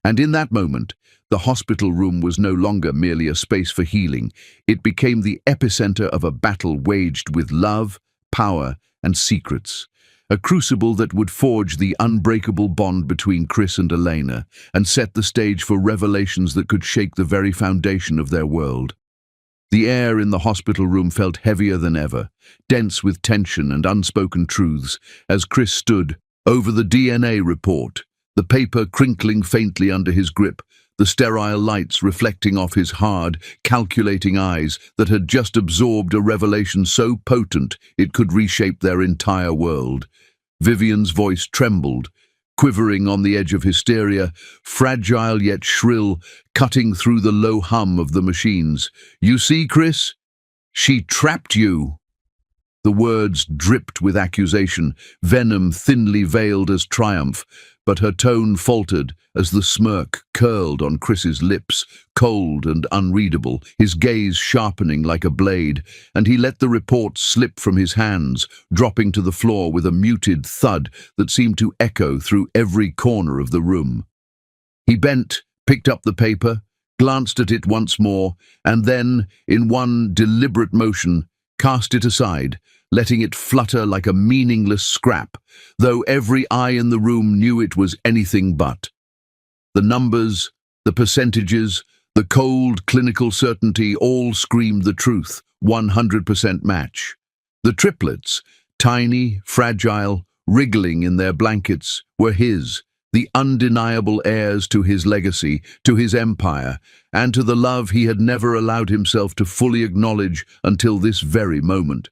And in that moment, the hospital room was no longer merely a space for healing. It became the epicenter of a battle waged with love, power, and secrets. A crucible that would forge the unbreakable bond between Chris and Elena and set the stage for revelations that could shake the very foundation of their world. The air in the hospital room felt heavier than ever, dense with tension and unspoken truths, as Chris stood over the DNA report, the paper crinkling faintly under his grip, the sterile lights reflecting off his hard, calculating eyes that had just absorbed a revelation so potent it could reshape their entire world. Vivian's voice trembled, quivering on the edge of hysteria, fragile yet shrill, cutting through the low hum of the machines. "You see, Chris? She trapped you." The words dripped with accusation, venom thinly veiled as triumph, but her tone faltered as the smirk curled on Chris's lips, cold and unreadable, his gaze sharpening like a blade, and he let the report slip from his hands, dropping to the floor with a muted thud that seemed to echo through every corner of the room. He bent, picked up the paper, glanced at it once more, and then, in one deliberate motion, cast it aside, letting it flutter like a meaningless scrap, though every eye in the room knew it was anything but. The numbers, the percentages, the cold clinical certainty all screamed the truth, 100% match. The triplets, tiny, fragile, wriggling in their blankets, were his, the undeniable heirs to his legacy, to his empire, and to the love he had never allowed himself to fully acknowledge until this very moment.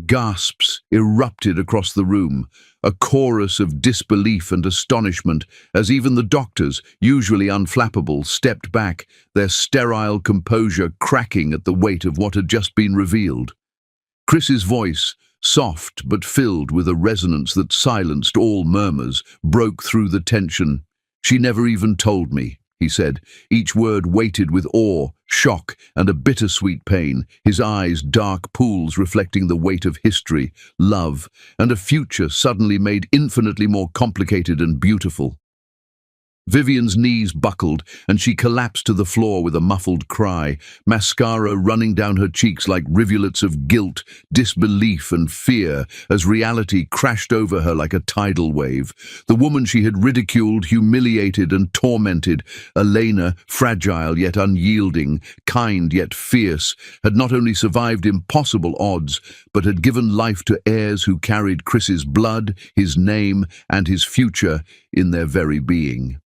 Gasps erupted across the room, a chorus of disbelief and astonishment, as even the doctors, usually unflappable, stepped back, their sterile composure cracking at the weight of what had just been revealed. Chris's voice, soft but filled with a resonance that silenced all murmurs, broke through the tension. "She never even told me," he said, each word weighted with awe, shock, and a bittersweet pain, his eyes dark pools reflecting the weight of history, love, and a future suddenly made infinitely more complicated and beautiful. Vivian's knees buckled, and she collapsed to the floor with a muffled cry, mascara running down her cheeks like rivulets of guilt, disbelief, and fear, as reality crashed over her like a tidal wave. The woman she had ridiculed, humiliated, and tormented, Elena, fragile yet unyielding, kind yet fierce, had not only survived impossible odds, but had given life to heirs who carried Chris's blood, his name, and his future in their very being.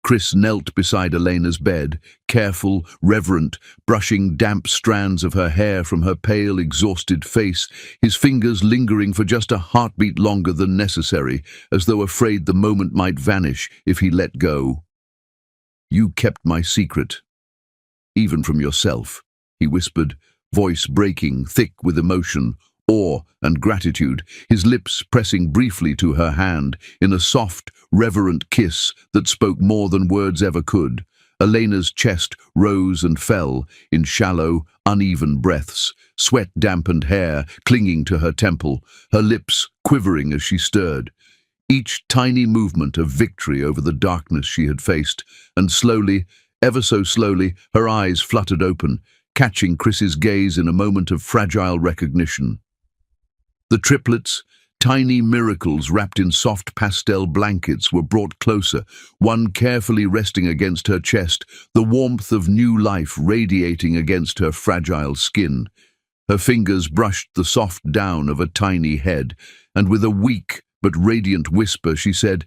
Chris knelt beside Elena's bed, careful, reverent, brushing damp strands of her hair from her pale, exhausted face, his fingers lingering for just a heartbeat longer than necessary, as though afraid the moment might vanish if he let go. "You kept my secret, even from yourself," he whispered, voice breaking, thick with emotion, awe and gratitude, his lips pressing briefly to her hand in a soft, reverent kiss that spoke more than words ever could. Elena's chest rose and fell in shallow, uneven breaths, sweat-dampened hair clinging to her temple, her lips quivering as she stirred. Each tiny movement of victory over the darkness she had faced, and slowly, ever so slowly, her eyes fluttered open, catching Chris's gaze in a moment of fragile recognition. The triplets, tiny miracles wrapped in soft pastel blankets, were brought closer, one carefully resting against her chest, the warmth of new life radiating against her fragile skin. Her fingers brushed the soft down of a tiny head, and with a weak but radiant whisper she said,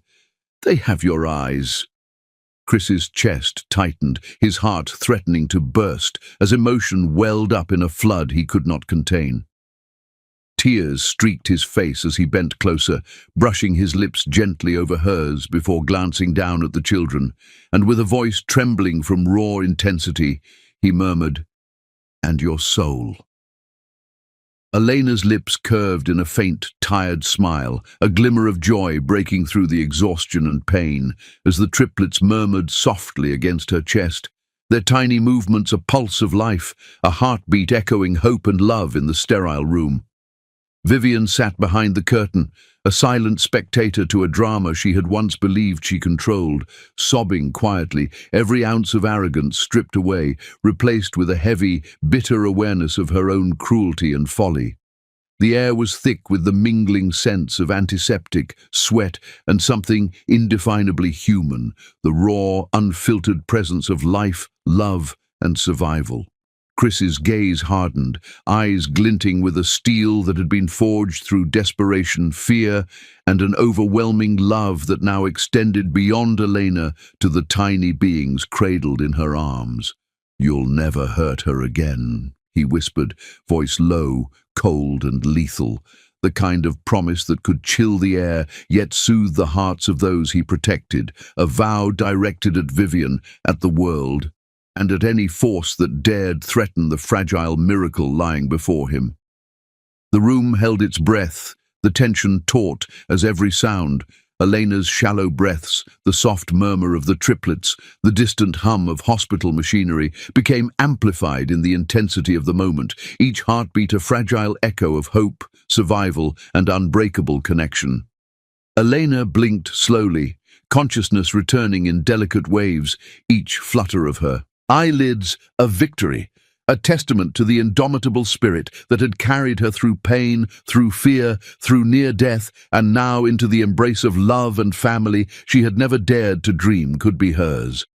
"They have your eyes." Chris's chest tightened, his heart threatening to burst, as emotion welled up in a flood he could not contain. Tears streaked his face as he bent closer, brushing his lips gently over hers before glancing down at the children, and with a voice trembling from raw intensity, he murmured, "And your soul." Elena's lips curved in a faint, tired smile, a glimmer of joy breaking through the exhaustion and pain, as the triplets murmured softly against her chest, their tiny movements a pulse of life, a heartbeat echoing hope and love in the sterile room. Vivian sat behind the curtain, a silent spectator to a drama she had once believed she controlled, sobbing quietly, every ounce of arrogance stripped away, replaced with a heavy, bitter awareness of her own cruelty and folly. The air was thick with the mingling scents of antiseptic, sweat, and something indefinably human, the raw, unfiltered presence of life, love, and survival. Chris's gaze hardened, eyes glinting with a steel that had been forged through desperation, fear, and an overwhelming love that now extended beyond Elena to the tiny beings cradled in her arms. "You'll never hurt her again," he whispered, voice low, cold and lethal, the kind of promise that could chill the air yet soothe the hearts of those he protected, a vow directed at Vivian, at the world, and at any force that dared threaten the fragile miracle lying before him. The room held its breath, the tension taut as every sound, Elena's shallow breaths, the soft murmur of the triplets, the distant hum of hospital machinery, became amplified in the intensity of the moment, each heartbeat a fragile echo of hope, survival, and unbreakable connection. Elena blinked slowly, consciousness returning in delicate waves, each flutter of her eyelids a victory, a testament to the indomitable spirit that had carried her through pain, through fear, through near death, and now into the embrace of love and family she had never dared to dream could be hers.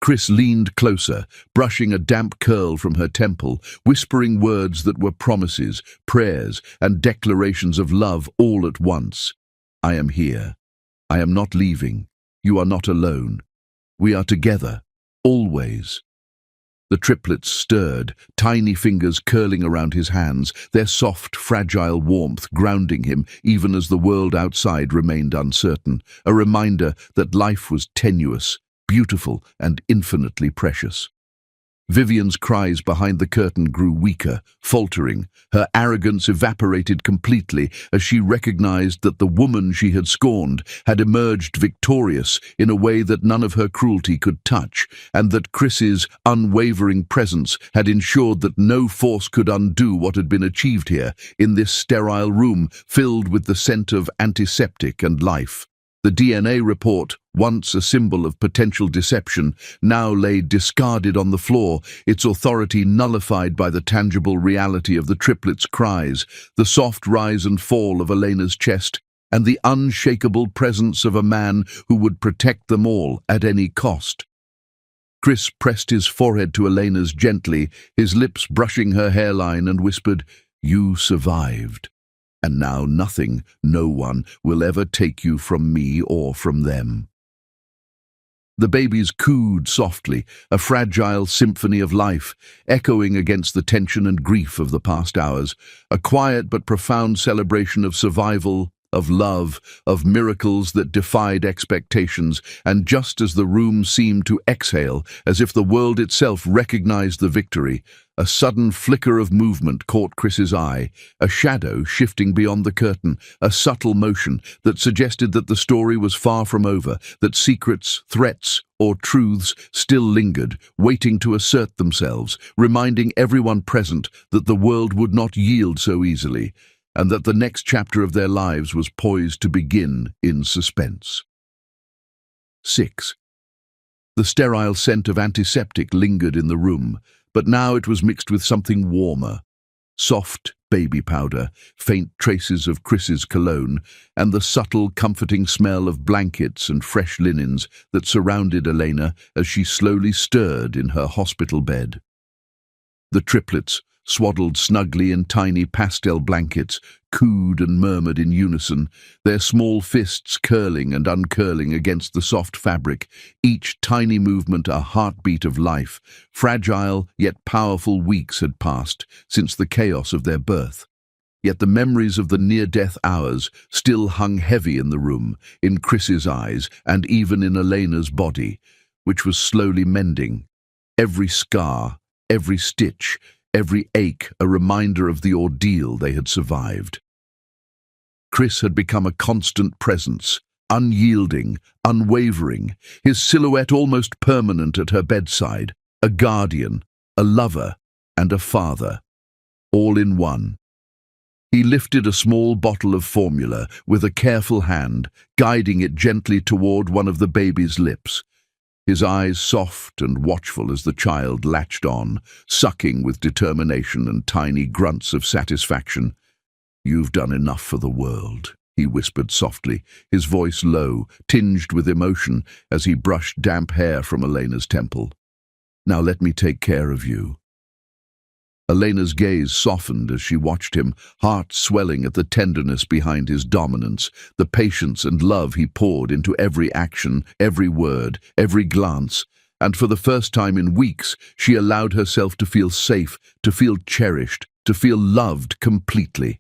Chris leaned closer, brushing a damp curl from her temple, whispering words that were promises, prayers, and declarations of love all at once. "I am here. I am not leaving. You are not alone. We are together. Always." The triplets stirred, tiny fingers curling around his hands, their soft, fragile warmth grounding him even as the world outside remained uncertain, a reminder that life was tenuous, beautiful, and infinitely precious. Vivian's cries behind the curtain grew weaker, faltering. Her arrogance evaporated completely as she recognized that the woman she had scorned had emerged victorious in a way that none of her cruelty could touch, and that Chris's unwavering presence had ensured that no force could undo what had been achieved here, in this sterile room filled with the scent of antiseptic and life. The DNA report, once a symbol of potential deception, now lay discarded on the floor, its authority nullified by the tangible reality of the triplets' cries, the soft rise and fall of Elena's chest, and the unshakable presence of a man who would protect them all at any cost. Chris pressed his forehead to Elena's gently, his lips brushing her hairline, and whispered, "You survived. And now nothing, no one, will ever take you from me or from them." The babies cooed softly, a fragile symphony of life, echoing against the tension and grief of the past hours, a quiet but profound celebration of survival, of love, of miracles that defied expectations, and just as the room seemed to exhale, as if the world itself recognized the victory, a sudden flicker of movement caught Chris's eye, a shadow shifting beyond the curtain, a subtle motion that suggested that the story was far from over, that secrets, threats, or truths still lingered, waiting to assert themselves, reminding everyone present that the world would not yield so easily, and that the next chapter of their lives was poised to begin in suspense. 6. The sterile scent of antiseptic lingered in the room, but now it was mixed with something warmer. Soft baby powder, faint traces of Chris's cologne, and the subtle, comforting smell of blankets and fresh linens that surrounded Elena as she slowly stirred in her hospital bed. The triplets, swaddled snugly in tiny pastel blankets, cooed and murmured in unison, their small fists curling and uncurling against the soft fabric, each tiny movement a heartbeat of life. Fragile yet powerful weeks had passed since the chaos of their birth. Yet the memories of the near-death hours still hung heavy in the room, in Chris's eyes, and even in Elena's body, which was slowly mending. Every scar, every stitch, every ache a reminder of the ordeal they had survived. Chris had become a constant presence, unyielding, unwavering, his silhouette almost permanent at her bedside, a guardian, a lover, and a father, all in one. He lifted a small bottle of formula with a careful hand, guiding it gently toward one of the baby's lips, his eyes soft and watchful as the child latched on, sucking with determination and tiny grunts of satisfaction. "You've done enough for the world," he whispered softly, his voice low, tinged with emotion as he brushed damp hair from Elena's temple. "Now let me take care of you." Elena's gaze softened as she watched him, heart swelling at the tenderness behind his dominance, the patience and love he poured into every action, every word, every glance, and for the first time in weeks she allowed herself to feel safe, to feel cherished, to feel loved completely.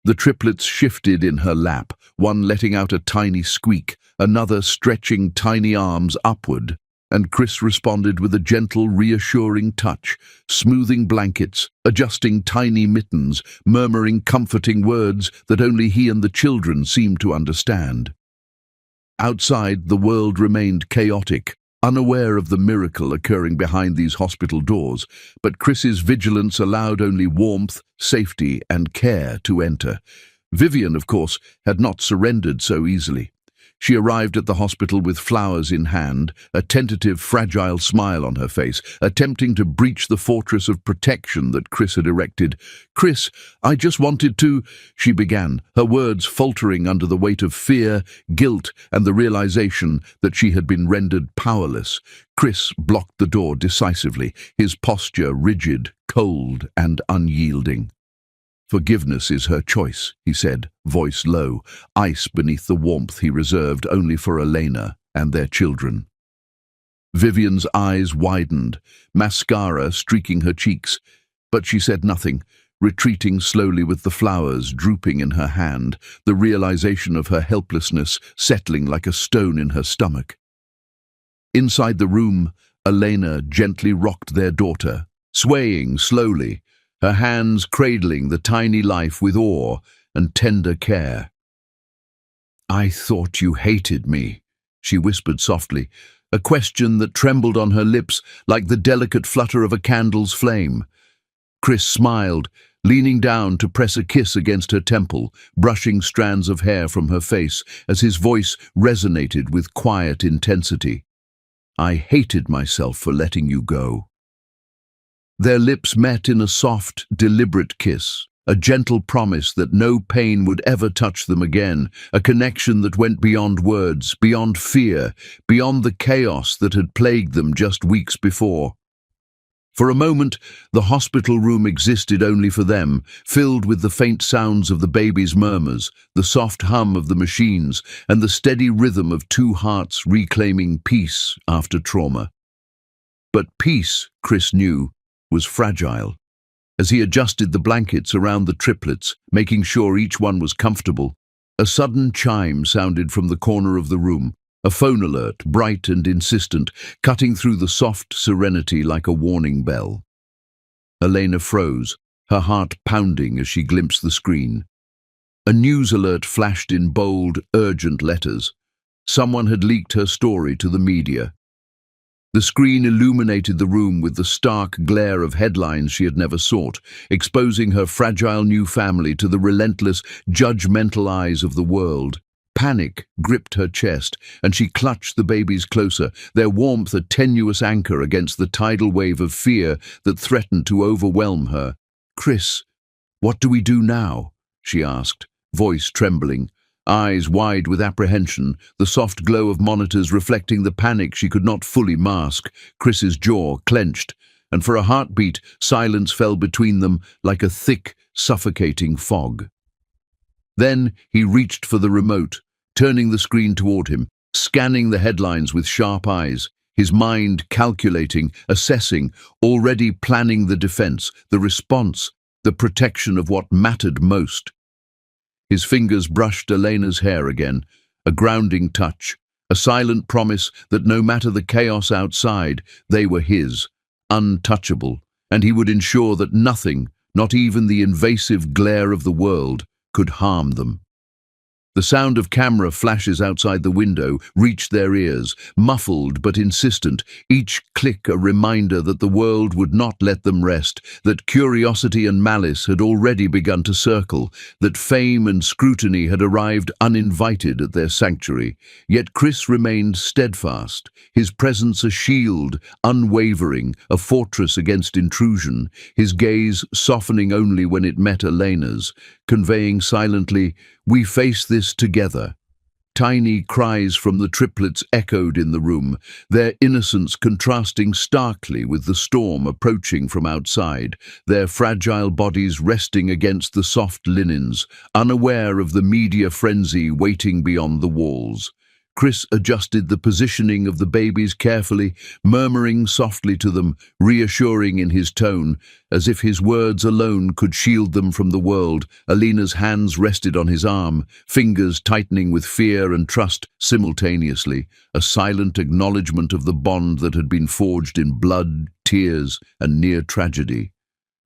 The triplets shifted in her lap, one letting out a tiny squeak, another stretching tiny arms upward, and Chris responded with a gentle, reassuring touch, smoothing blankets, adjusting tiny mittens, murmuring comforting words that only he and the children seemed to understand. Outside, the world remained chaotic, unaware of the miracle occurring behind these hospital doors, but Chris's vigilance allowed only warmth, safety, and care to enter. Vivian, of course, had not surrendered so easily. She arrived at the hospital with flowers in hand, a tentative, fragile smile on her face, attempting to breach the fortress of protection that Chris had erected. "Chris, I just wanted to," she began, her words faltering under the weight of fear, guilt, and the realization that she had been rendered powerless. Chris blocked the door decisively, his posture rigid, cold, and unyielding. "Forgiveness is her choice," he said, voice low, ice beneath the warmth he reserved only for Elena and their children. Vivian's eyes widened, mascara streaking her cheeks, but she said nothing, retreating slowly with the flowers drooping in her hand, the realization of her helplessness settling like a stone in her stomach. Inside the room, Elena gently rocked their daughter, swaying slowly, her hands cradling the tiny life with awe and tender care. "I thought you hated me," she whispered softly, a question that trembled on her lips like the delicate flutter of a candle's flame. Chris smiled, leaning down to press a kiss against her temple, brushing strands of hair from her face as his voice resonated with quiet intensity. "I hated myself for letting you go." Their lips met in a soft, deliberate kiss, a gentle promise that no pain would ever touch them again, a connection that went beyond words, beyond fear, beyond the chaos that had plagued them just weeks before. For a moment, the hospital room existed only for them, filled with the faint sounds of the baby's murmurs, the soft hum of the machines, and the steady rhythm of two hearts reclaiming peace after trauma. But peace, Chris knew, was fragile. As he adjusted the blankets around the triplets, making sure each one was comfortable, a sudden chime sounded from the corner of the room, a phone alert, bright and insistent, cutting through the soft serenity like a warning bell. Elena froze, her heart pounding as she glimpsed the screen. A news alert flashed in bold, urgent letters. Someone had leaked her story to the media. The screen illuminated the room with the stark glare of headlines she had never sought, exposing her fragile new family to the relentless, judgmental eyes of the world. Panic gripped her chest, and she clutched the babies closer, their warmth a tenuous anchor against the tidal wave of fear that threatened to overwhelm her. "Chris, what do we do now?" she asked, voice trembling, eyes wide with apprehension, the soft glow of monitors reflecting the panic she could not fully mask. Chris's jaw clenched, and for a heartbeat, silence fell between them like a thick, suffocating fog. Then he reached for the remote, turning the screen toward him, scanning the headlines with sharp eyes, his mind calculating, assessing, already planning the defense, the response, the protection of what mattered most. His fingers brushed Elena's hair again, a grounding touch, a silent promise that no matter the chaos outside, they were his, untouchable, and he would ensure that nothing, not even the invasive glare of the world, could harm them. The sound of camera flashes outside the window reached their ears, muffled but insistent, each click a reminder that the world would not let them rest, that curiosity and malice had already begun to circle, that fame and scrutiny had arrived uninvited at their sanctuary. Yet Chris remained steadfast, his presence a shield, unwavering, a fortress against intrusion, his gaze softening only when it met Elena's, conveying silently, "We face this together." Tiny cries from the triplets echoed in the room, their innocence contrasting starkly with the storm approaching from outside, their fragile bodies resting against the soft linens, unaware of the media frenzy waiting beyond the walls. Chris adjusted the positioning of the babies carefully, murmuring softly to them, reassuring in his tone, as if his words alone could shield them from the world. Elena's hands rested on his arm, fingers tightening with fear and trust simultaneously, a silent acknowledgement of the bond that had been forged in blood, tears, and near tragedy.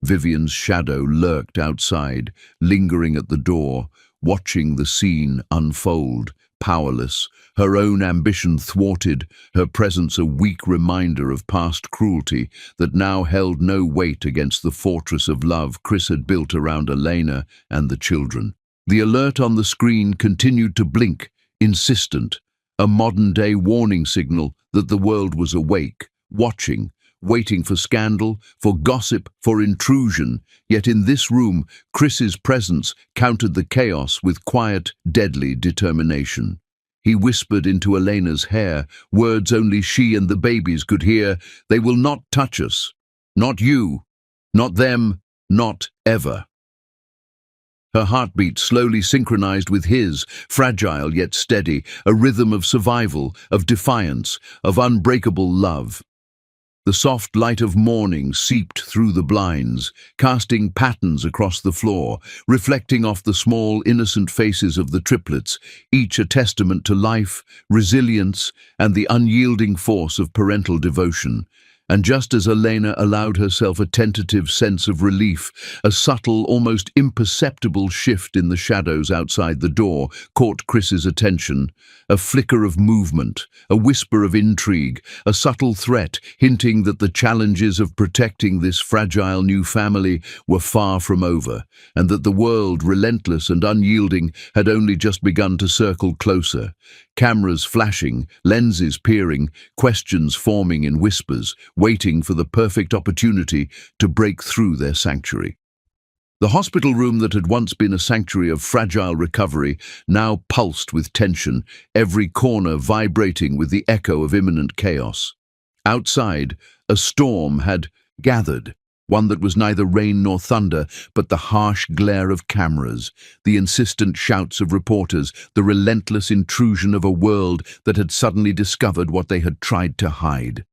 Vivian's shadow lurked outside, lingering at the door, watching the scene unfold. Powerless, her own ambition thwarted, her presence a weak reminder of past cruelty that now held no weight against the fortress of love Chris had built around Elena and the children. The alert on the screen continued to blink, insistent, a modern-day warning signal that the world was awake, watching, waiting for scandal, for gossip, for intrusion. Yet in this room, Chris's presence countered the chaos with quiet, deadly determination. He whispered into Elena's hair, words only she and the babies could hear, "They will not touch us. Not you. Not them. Not ever." Her heartbeat slowly synchronized with his, fragile yet steady, a rhythm of survival, of defiance, of unbreakable love. The soft light of morning seeped through the blinds, casting patterns across the floor, reflecting off the small, innocent faces of the triplets, each a testament to life, resilience, and the unyielding force of parental devotion. And just as Elena allowed herself a tentative sense of relief, a subtle, almost imperceptible shift in the shadows outside the door caught Chris's attention. A flicker of movement, a whisper of intrigue, a subtle threat hinting that the challenges of protecting this fragile new family were far from over, and that the world, relentless and unyielding, had only just begun to circle closer. Cameras flashing, lenses peering, questions forming in whispers, waiting for the perfect opportunity to break through their sanctuary. The hospital room that had once been a sanctuary of fragile recovery now pulsed with tension, every corner vibrating with the echo of imminent chaos. Outside, a storm had gathered. One that was neither rain nor thunder, but the harsh glare of cameras, the insistent shouts of reporters, the relentless intrusion of a world that had suddenly discovered what they had tried to hide.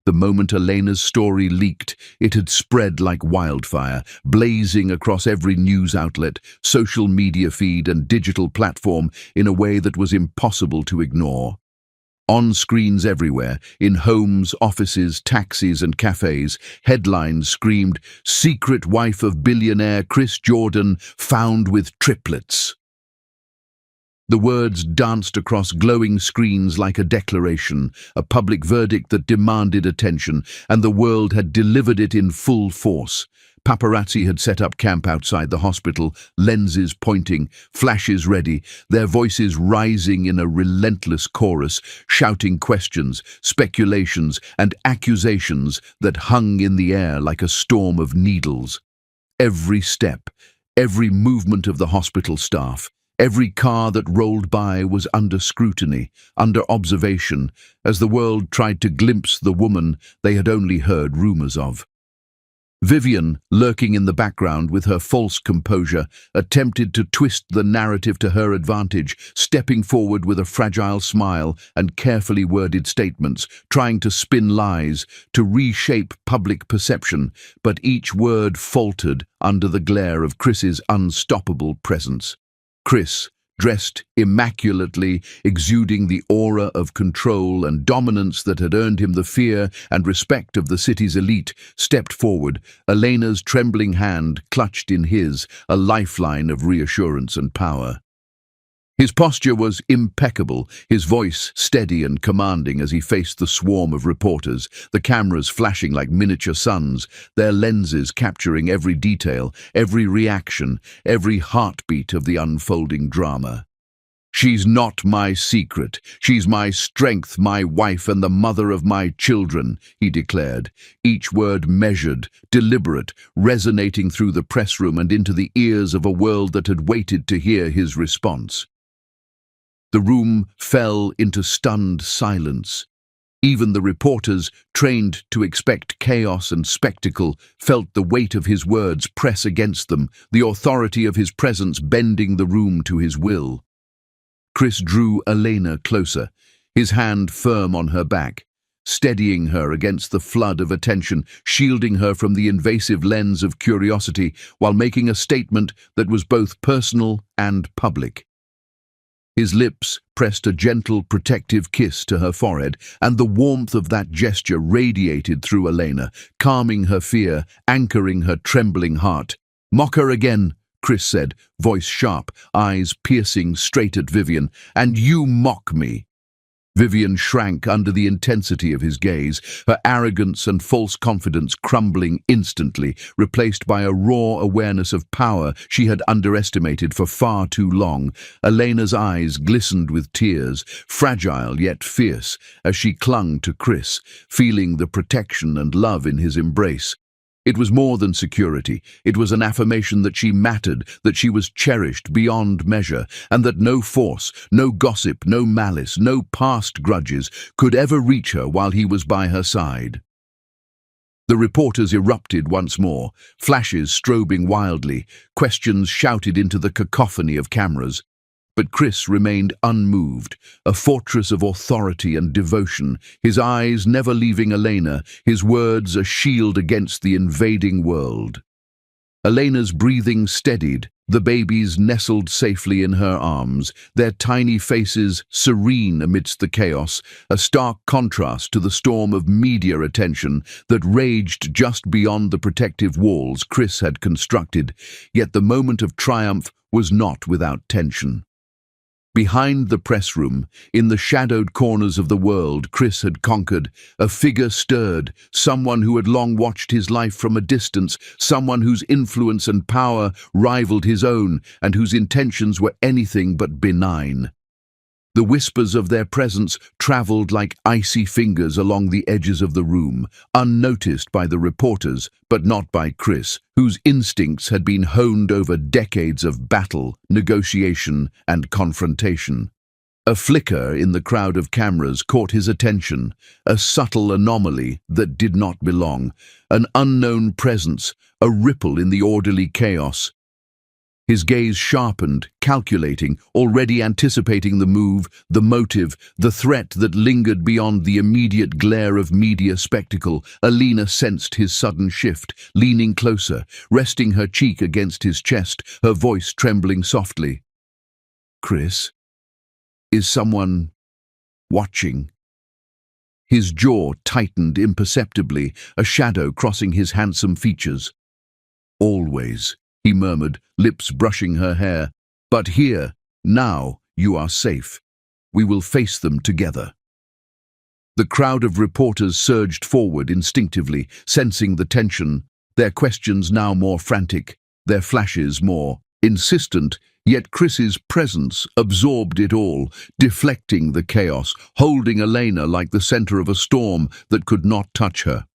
The moment Elena's story leaked, it had spread like wildfire, blazing across every news outlet, social media feed and digital platform in a way that was impossible to ignore. On screens everywhere, in homes, offices, taxis and cafes, headlines screamed, "Secret wife of billionaire Chris Jordan found with triplets." The words danced across glowing screens like a declaration, a public verdict that demanded attention, and the world had delivered it in full force. Paparazzi had set up camp outside the hospital, lenses pointing, flashes ready, their voices rising in a relentless chorus, shouting questions, speculations, and accusations that hung in the air like a storm of needles. Every step, every movement of the hospital staff, every car that rolled by was under scrutiny, under observation, as the world tried to glimpse the woman they had only heard rumors of. Vivian, lurking in the background with her false composure, attempted to twist the narrative to her advantage, stepping forward with a fragile smile and carefully worded statements, trying to spin lies, to reshape public perception, but each word faltered under the glare of Chris's unstoppable presence. Chris, dressed immaculately, exuding the aura of control and dominance that had earned him the fear and respect of the city's elite, stepped forward, Elena's trembling hand clutched in his, a lifeline of reassurance and power. His posture was impeccable, his voice steady and commanding as he faced the swarm of reporters, the cameras flashing like miniature suns, their lenses capturing every detail, every reaction, every heartbeat of the unfolding drama. "She's not my secret. She's my strength, my wife, and the mother of my children," he declared, each word measured, deliberate, resonating through the press room and into the ears of a world that had waited to hear his response. The room fell into stunned silence. Even the reporters, trained to expect chaos and spectacle, felt the weight of his words press against them, the authority of his presence bending the room to his will. Chris drew Elena closer, his hand firm on her back, steadying her against the flood of attention, shielding her from the invasive lens of curiosity, while making a statement that was both personal and public. His lips pressed a gentle, protective kiss to her forehead, and the warmth of that gesture radiated through Elena, calming her fear, anchoring her trembling heart. "Mock her again," Chris said, voice sharp, eyes piercing straight at Vivian. "And you mock me." Vivian shrank under the intensity of his gaze, her arrogance and false confidence crumbling instantly, replaced by a raw awareness of power she had underestimated for far too long. Elena's eyes glistened with tears, fragile yet fierce, as she clung to Chris, feeling the protection and love in his embrace. It was more than security. It was an affirmation that she mattered, that she was cherished beyond measure, and that no force, no gossip, no malice, no past grudges could ever reach her while he was by her side. The reporters erupted once more, flashes strobing wildly, questions shouted into the cacophony of cameras. But Chris remained unmoved, a fortress of authority and devotion, his eyes never leaving Elena, his words a shield against the invading world. Elena's breathing steadied, the babies nestled safely in her arms, their tiny faces serene amidst the chaos, a stark contrast to the storm of media attention that raged just beyond the protective walls Chris had constructed. Yet the moment of triumph was not without tension. Behind the press room, in the shadowed corners of the world Chris had conquered, a figure stirred, someone who had long watched his life from a distance, someone whose influence and power rivaled his own, and whose intentions were anything but benign. The whispers of their presence traveled like icy fingers along the edges of the room, unnoticed by the reporters, but not by Chris, whose instincts had been honed over decades of battle, negotiation, and confrontation. A flicker in the crowd of cameras caught his attention, a subtle anomaly that did not belong, an unknown presence, a ripple in the orderly chaos. His gaze sharpened, calculating, already anticipating the move, the motive, the threat that lingered beyond the immediate glare of media spectacle. Alina sensed his sudden shift, leaning closer, resting her cheek against his chest, her voice trembling softly. "Chris, is someone watching?" His jaw tightened imperceptibly, a shadow crossing his handsome features. "Always," he murmured, lips brushing her hair. "But here, now, you are safe. We will face them together." The crowd of reporters surged forward instinctively, sensing the tension, their questions now more frantic, their flashes more insistent, yet Chris's presence absorbed it all, deflecting the chaos, holding Elena like the center of a storm that could not touch her.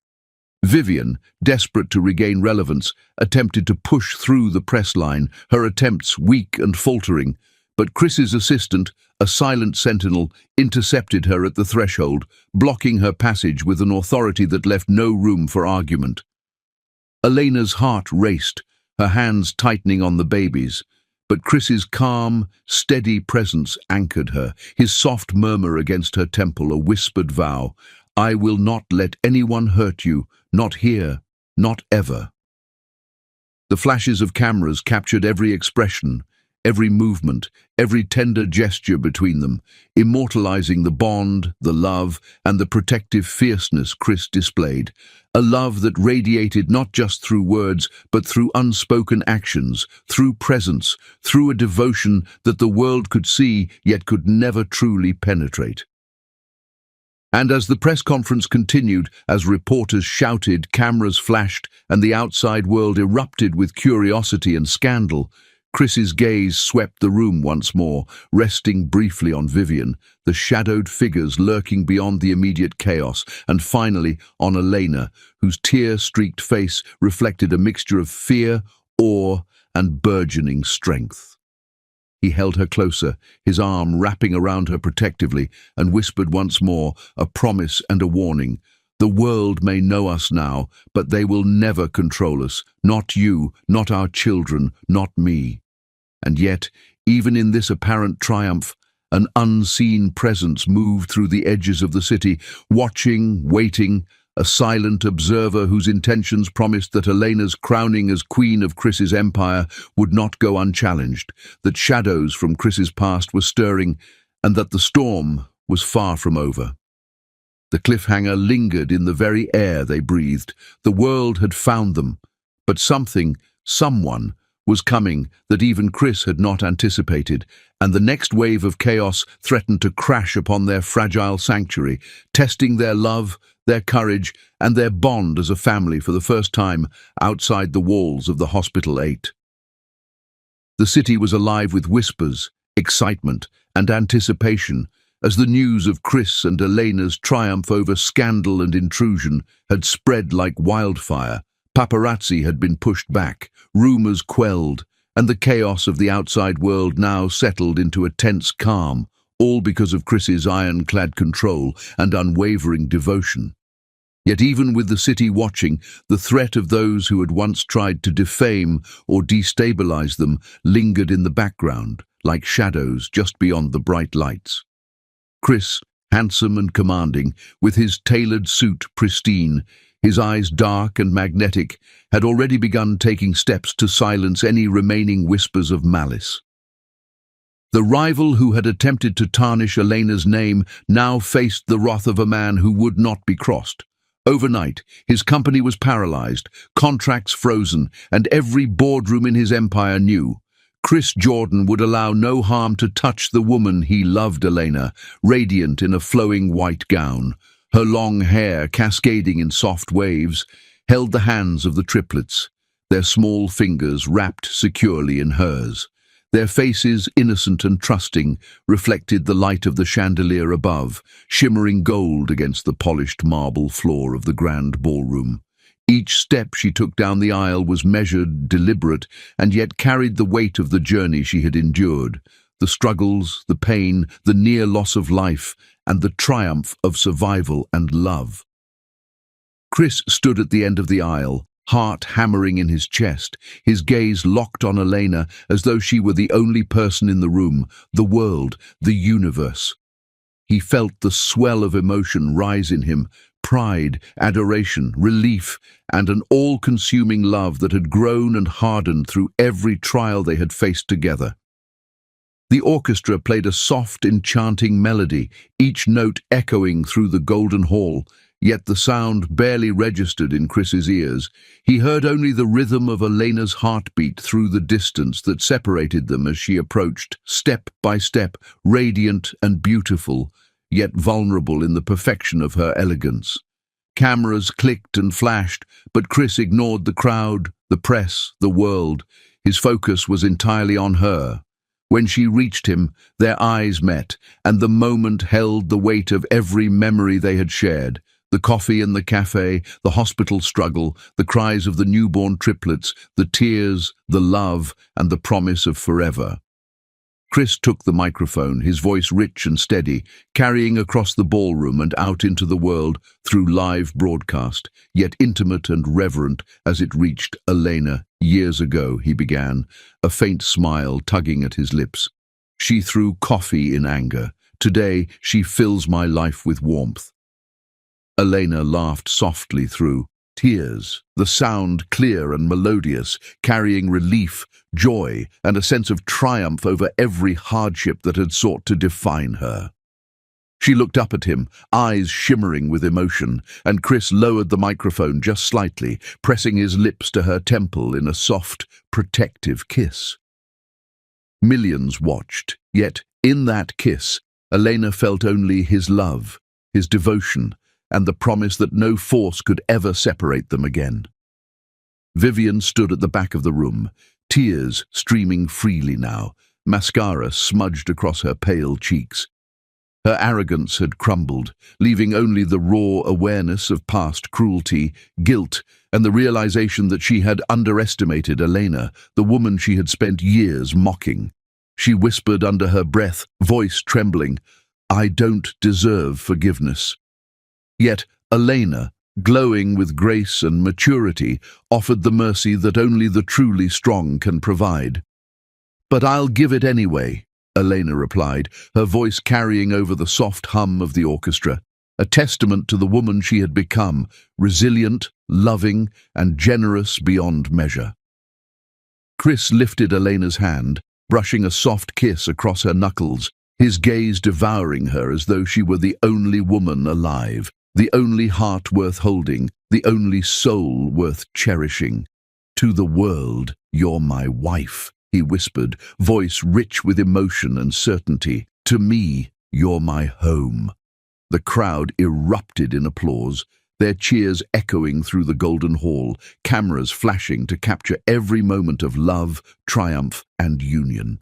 Vivian, desperate to regain relevance, attempted to push through the press line, her attempts weak and faltering, but Chris's assistant, a silent sentinel, intercepted her at the threshold, blocking her passage with an authority that left no room for argument. Elena's heart raced, her hands tightening on the babies, but Chris's calm, steady presence anchored her, his soft murmur against her temple a whispered vow. "I will not let anyone hurt you, not here, not ever." The flashes of cameras captured every expression, every movement, every tender gesture between them, immortalizing the bond, the love, and the protective fierceness Chris displayed. A love that radiated not just through words, but through unspoken actions, through presence, through a devotion that the world could see, yet could never truly penetrate. And as the press conference continued, as reporters shouted, cameras flashed, and the outside world erupted with curiosity and scandal, Chris's gaze swept the room once more, resting briefly on Vivian, the shadowed figures lurking beyond the immediate chaos, and finally on Elena, whose tear-streaked face reflected a mixture of fear, awe, and burgeoning strength. He held her closer, his arm wrapping around her protectively, and whispered once more, a promise and a warning. "The world may know us now, but they will never control us. Not you, not our children, not me." And yet, even in this apparent triumph, an unseen presence moved through the edges of the city, watching, waiting, a silent observer whose intentions promised that Elena's crowning as queen of Chris's empire would not go unchallenged, that shadows from Chris's past were stirring, and that the storm was far from over. The cliffhanger lingered in the very air they breathed. The world had found them, but something, someone, was coming that even Chris had not anticipated, and the next wave of chaos threatened to crash upon their fragile sanctuary, testing their love, their courage, and their bond as a family for the first time outside the walls of the Hospital 8. The city was alive with whispers, excitement, and anticipation as the news of Chris and Elena's triumph over scandal and intrusion had spread like wildfire. Paparazzi had been pushed back, rumors quelled, and the chaos of the outside world now settled into a tense calm, all because of Chris's ironclad control and unwavering devotion. Yet even with the city watching, the threat of those who had once tried to defame or destabilize them lingered in the background, like shadows just beyond the bright lights. Chris, handsome and commanding, with his tailored suit pristine, his eyes dark and magnetic, had already begun taking steps to silence any remaining whispers of malice. The rival who had attempted to tarnish Elena's name now faced the wrath of a man who would not be crossed. Overnight, his company was paralyzed, contracts frozen, and every boardroom in his empire knew. Chris Jordan would allow no harm to touch the woman he loved. Elena, radiant in a flowing white gown, her long hair cascading in soft waves, held the hands of the triplets, their small fingers wrapped securely in hers. Their faces, innocent and trusting, reflected the light of the chandelier above, shimmering gold against the polished marble floor of the grand ballroom. Each step she took down the aisle was measured, deliberate, and yet carried the weight of the journey she had endured, the struggles, the pain, the near loss of life, and the triumph of survival and love. Chris stood at the end of the aisle, heart hammering in his chest, his gaze locked on Elena as though she were the only person in the room, the world, the universe. He felt the swell of emotion rise in him, pride, adoration, relief, and an all-consuming love that had grown and hardened through every trial they had faced together. The orchestra played a soft, enchanting melody, each note echoing through the golden hall, yet the sound barely registered in Chris's ears. He heard only the rhythm of Elena's heartbeat through the distance that separated them as she approached, step by step, radiant and beautiful, yet vulnerable in the perfection of her elegance. Cameras clicked and flashed, but Chris ignored the crowd, the press, the world. His focus was entirely on her. When she reached him, their eyes met, and the moment held the weight of every memory they had shared. The coffee in the cafe, the hospital struggle, the cries of the newborn triplets, the tears, the love, and the promise of forever. Chris took the microphone, his voice rich and steady, carrying across the ballroom and out into the world through live broadcast, yet intimate and reverent as it reached Elena. Years ago, he began, a faint smile tugging at his lips. She threw coffee in anger. Today, she fills my life with warmth. Elena laughed softly through tears, the sound clear and melodious, carrying relief, joy, and a sense of triumph over every hardship that had sought to define her. She looked up at him, eyes shimmering with emotion, and Chris lowered the microphone just slightly, pressing his lips to her temple in a soft, protective kiss. Millions watched, yet in that kiss, Elena felt only his love, his devotion, and the promise that no force could ever separate them again. Vivian stood at the back of the room, tears streaming freely now, mascara smudged across her pale cheeks. Her arrogance had crumbled, leaving only the raw awareness of past cruelty, guilt, and the realization that she had underestimated Elena, the woman she had spent years mocking. She whispered under her breath, voice trembling, "I don't deserve forgiveness." Yet Elena, glowing with grace and maturity, offered the mercy that only the truly strong can provide. "But I'll give it anyway," Elena replied, her voice carrying over the soft hum of the orchestra, a testament to the woman she had become, resilient, loving, and generous beyond measure. Chris lifted Elena's hand, brushing a soft kiss across her knuckles, his gaze devouring her as though she were the only woman alive. The only heart worth holding, the only soul worth cherishing. "To the world, you're my wife," he whispered, voice rich with emotion and certainty. "To me, you're my home." The crowd erupted in applause, their cheers echoing through the golden hall, cameras flashing to capture every moment of love, triumph, and union.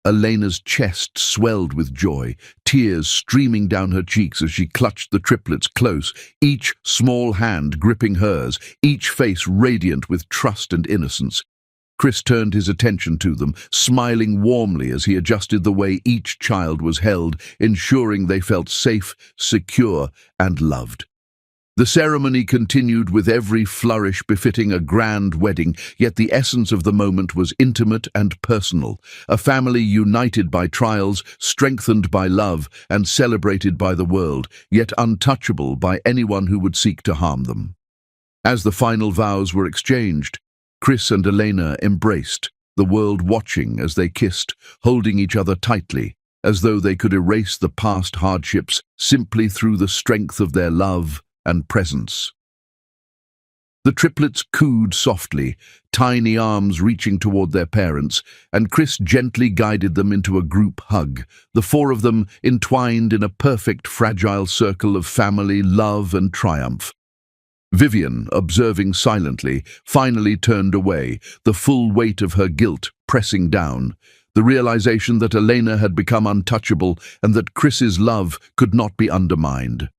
Elena's chest swelled with joy, tears streaming down her cheeks as she clutched the triplets close, each small hand gripping hers, each face radiant with trust and innocence. Chris turned his attention to them, smiling warmly as he adjusted the way each child was held, ensuring they felt safe, secure, and loved. The ceremony continued with every flourish befitting a grand wedding, yet the essence of the moment was intimate and personal, a family united by trials, strengthened by love, and celebrated by the world, yet untouchable by anyone who would seek to harm them. As the final vows were exchanged, Chris and Elena embraced, the world watching as they kissed, holding each other tightly, as though they could erase the past hardships simply through the strength of their love and presence. The triplets cooed softly, tiny arms reaching toward their parents, and Chris gently guided them into a group hug, the four of them entwined in a perfect fragile circle of family, love, and triumph. Vivian, observing silently, finally turned away, the full weight of her guilt pressing down, the realization that Elena had become untouchable and that Chris's love could not be undermined.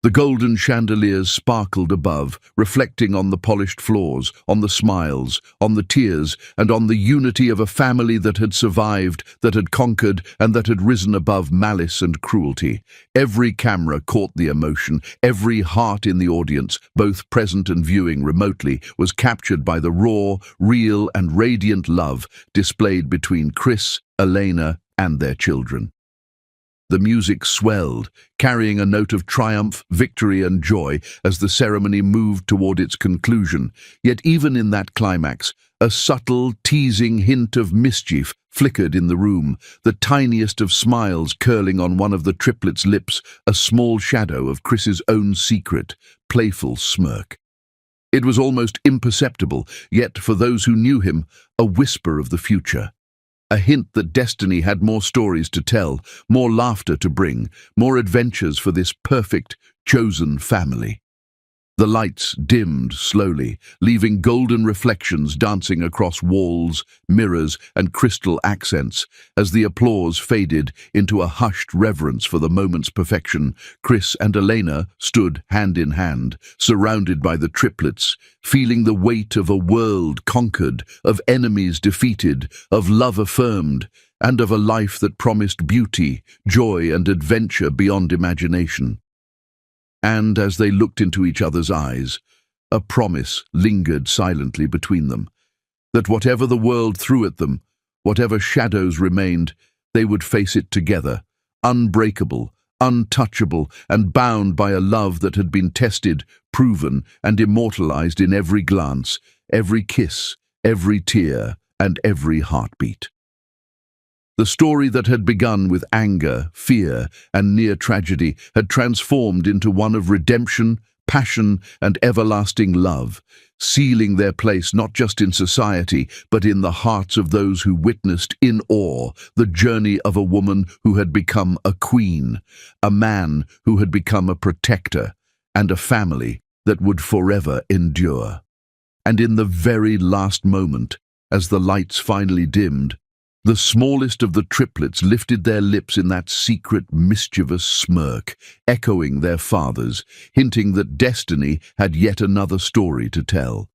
The golden chandeliers sparkled above, reflecting on the polished floors, on the smiles, on the tears, and on the unity of a family that had survived, that had conquered, and that had risen above malice and cruelty. Every camera caught the emotion, every heart in the audience, both present and viewing remotely, was captured by the raw, real, and radiant love displayed between Chris, Elena, and their children. The music swelled, carrying a note of triumph, victory, and joy as the ceremony moved toward its conclusion. Yet even in that climax, a subtle, teasing hint of mischief flickered in the room, the tiniest of smiles curling on one of the triplets' lips, a small shadow of Chris's own secret, playful smirk. It was almost imperceptible, yet for those who knew him, a whisper of the future. A hint that destiny had more stories to tell, more laughter to bring, more adventures for this perfect, chosen family. The lights dimmed slowly, leaving golden reflections dancing across walls, mirrors, and crystal accents. As the applause faded into a hushed reverence for the moment's perfection, Chris and Elena stood hand in hand, surrounded by the triplets, feeling the weight of a world conquered, of enemies defeated, of love affirmed, and of a life that promised beauty, joy, and adventure beyond imagination. And as they looked into each other's eyes, a promise lingered silently between them, that whatever the world threw at them, whatever shadows remained, they would face it together, unbreakable, untouchable, and bound by a love that had been tested, proven, and immortalized in every glance, every kiss, every tear, and every heartbeat. The story that had begun with anger, fear, and near tragedy had transformed into one of redemption, passion, and everlasting love, sealing their place not just in society, but in the hearts of those who witnessed in awe the journey of a woman who had become a queen, a man who had become a protector, and a family that would forever endure. And in the very last moment, as the lights finally dimmed, the smallest of the triplets lifted their lips in that secret, mischievous smirk, echoing their father's, hinting that destiny had yet another story to tell.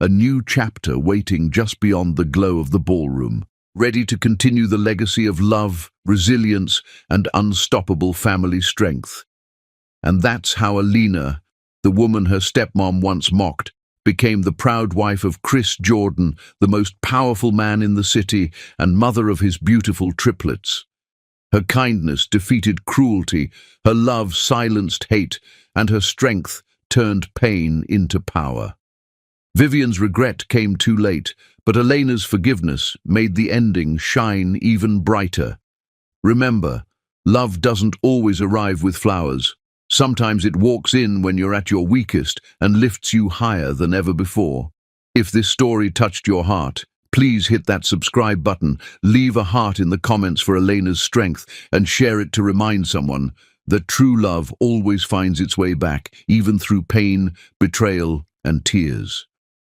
A new chapter waiting just beyond the glow of the ballroom, ready to continue the legacy of love, resilience, and unstoppable family strength. And that's how Elena, the woman her stepmom once mocked, became the proud wife of Chris Jordan, the most powerful man in the city and mother of his beautiful triplets. Her kindness defeated cruelty, her love silenced hate, and her strength turned pain into power. Vivian's regret came too late, but Elena's forgiveness made the ending shine even brighter. Remember, love doesn't always arrive with flowers. Sometimes it walks in when you're at your weakest and lifts you higher than ever before. If this story touched your heart, please hit that subscribe button, leave a heart in the comments for Elena's strength, and share it to remind someone that true love always finds its way back, even through pain, betrayal, and tears.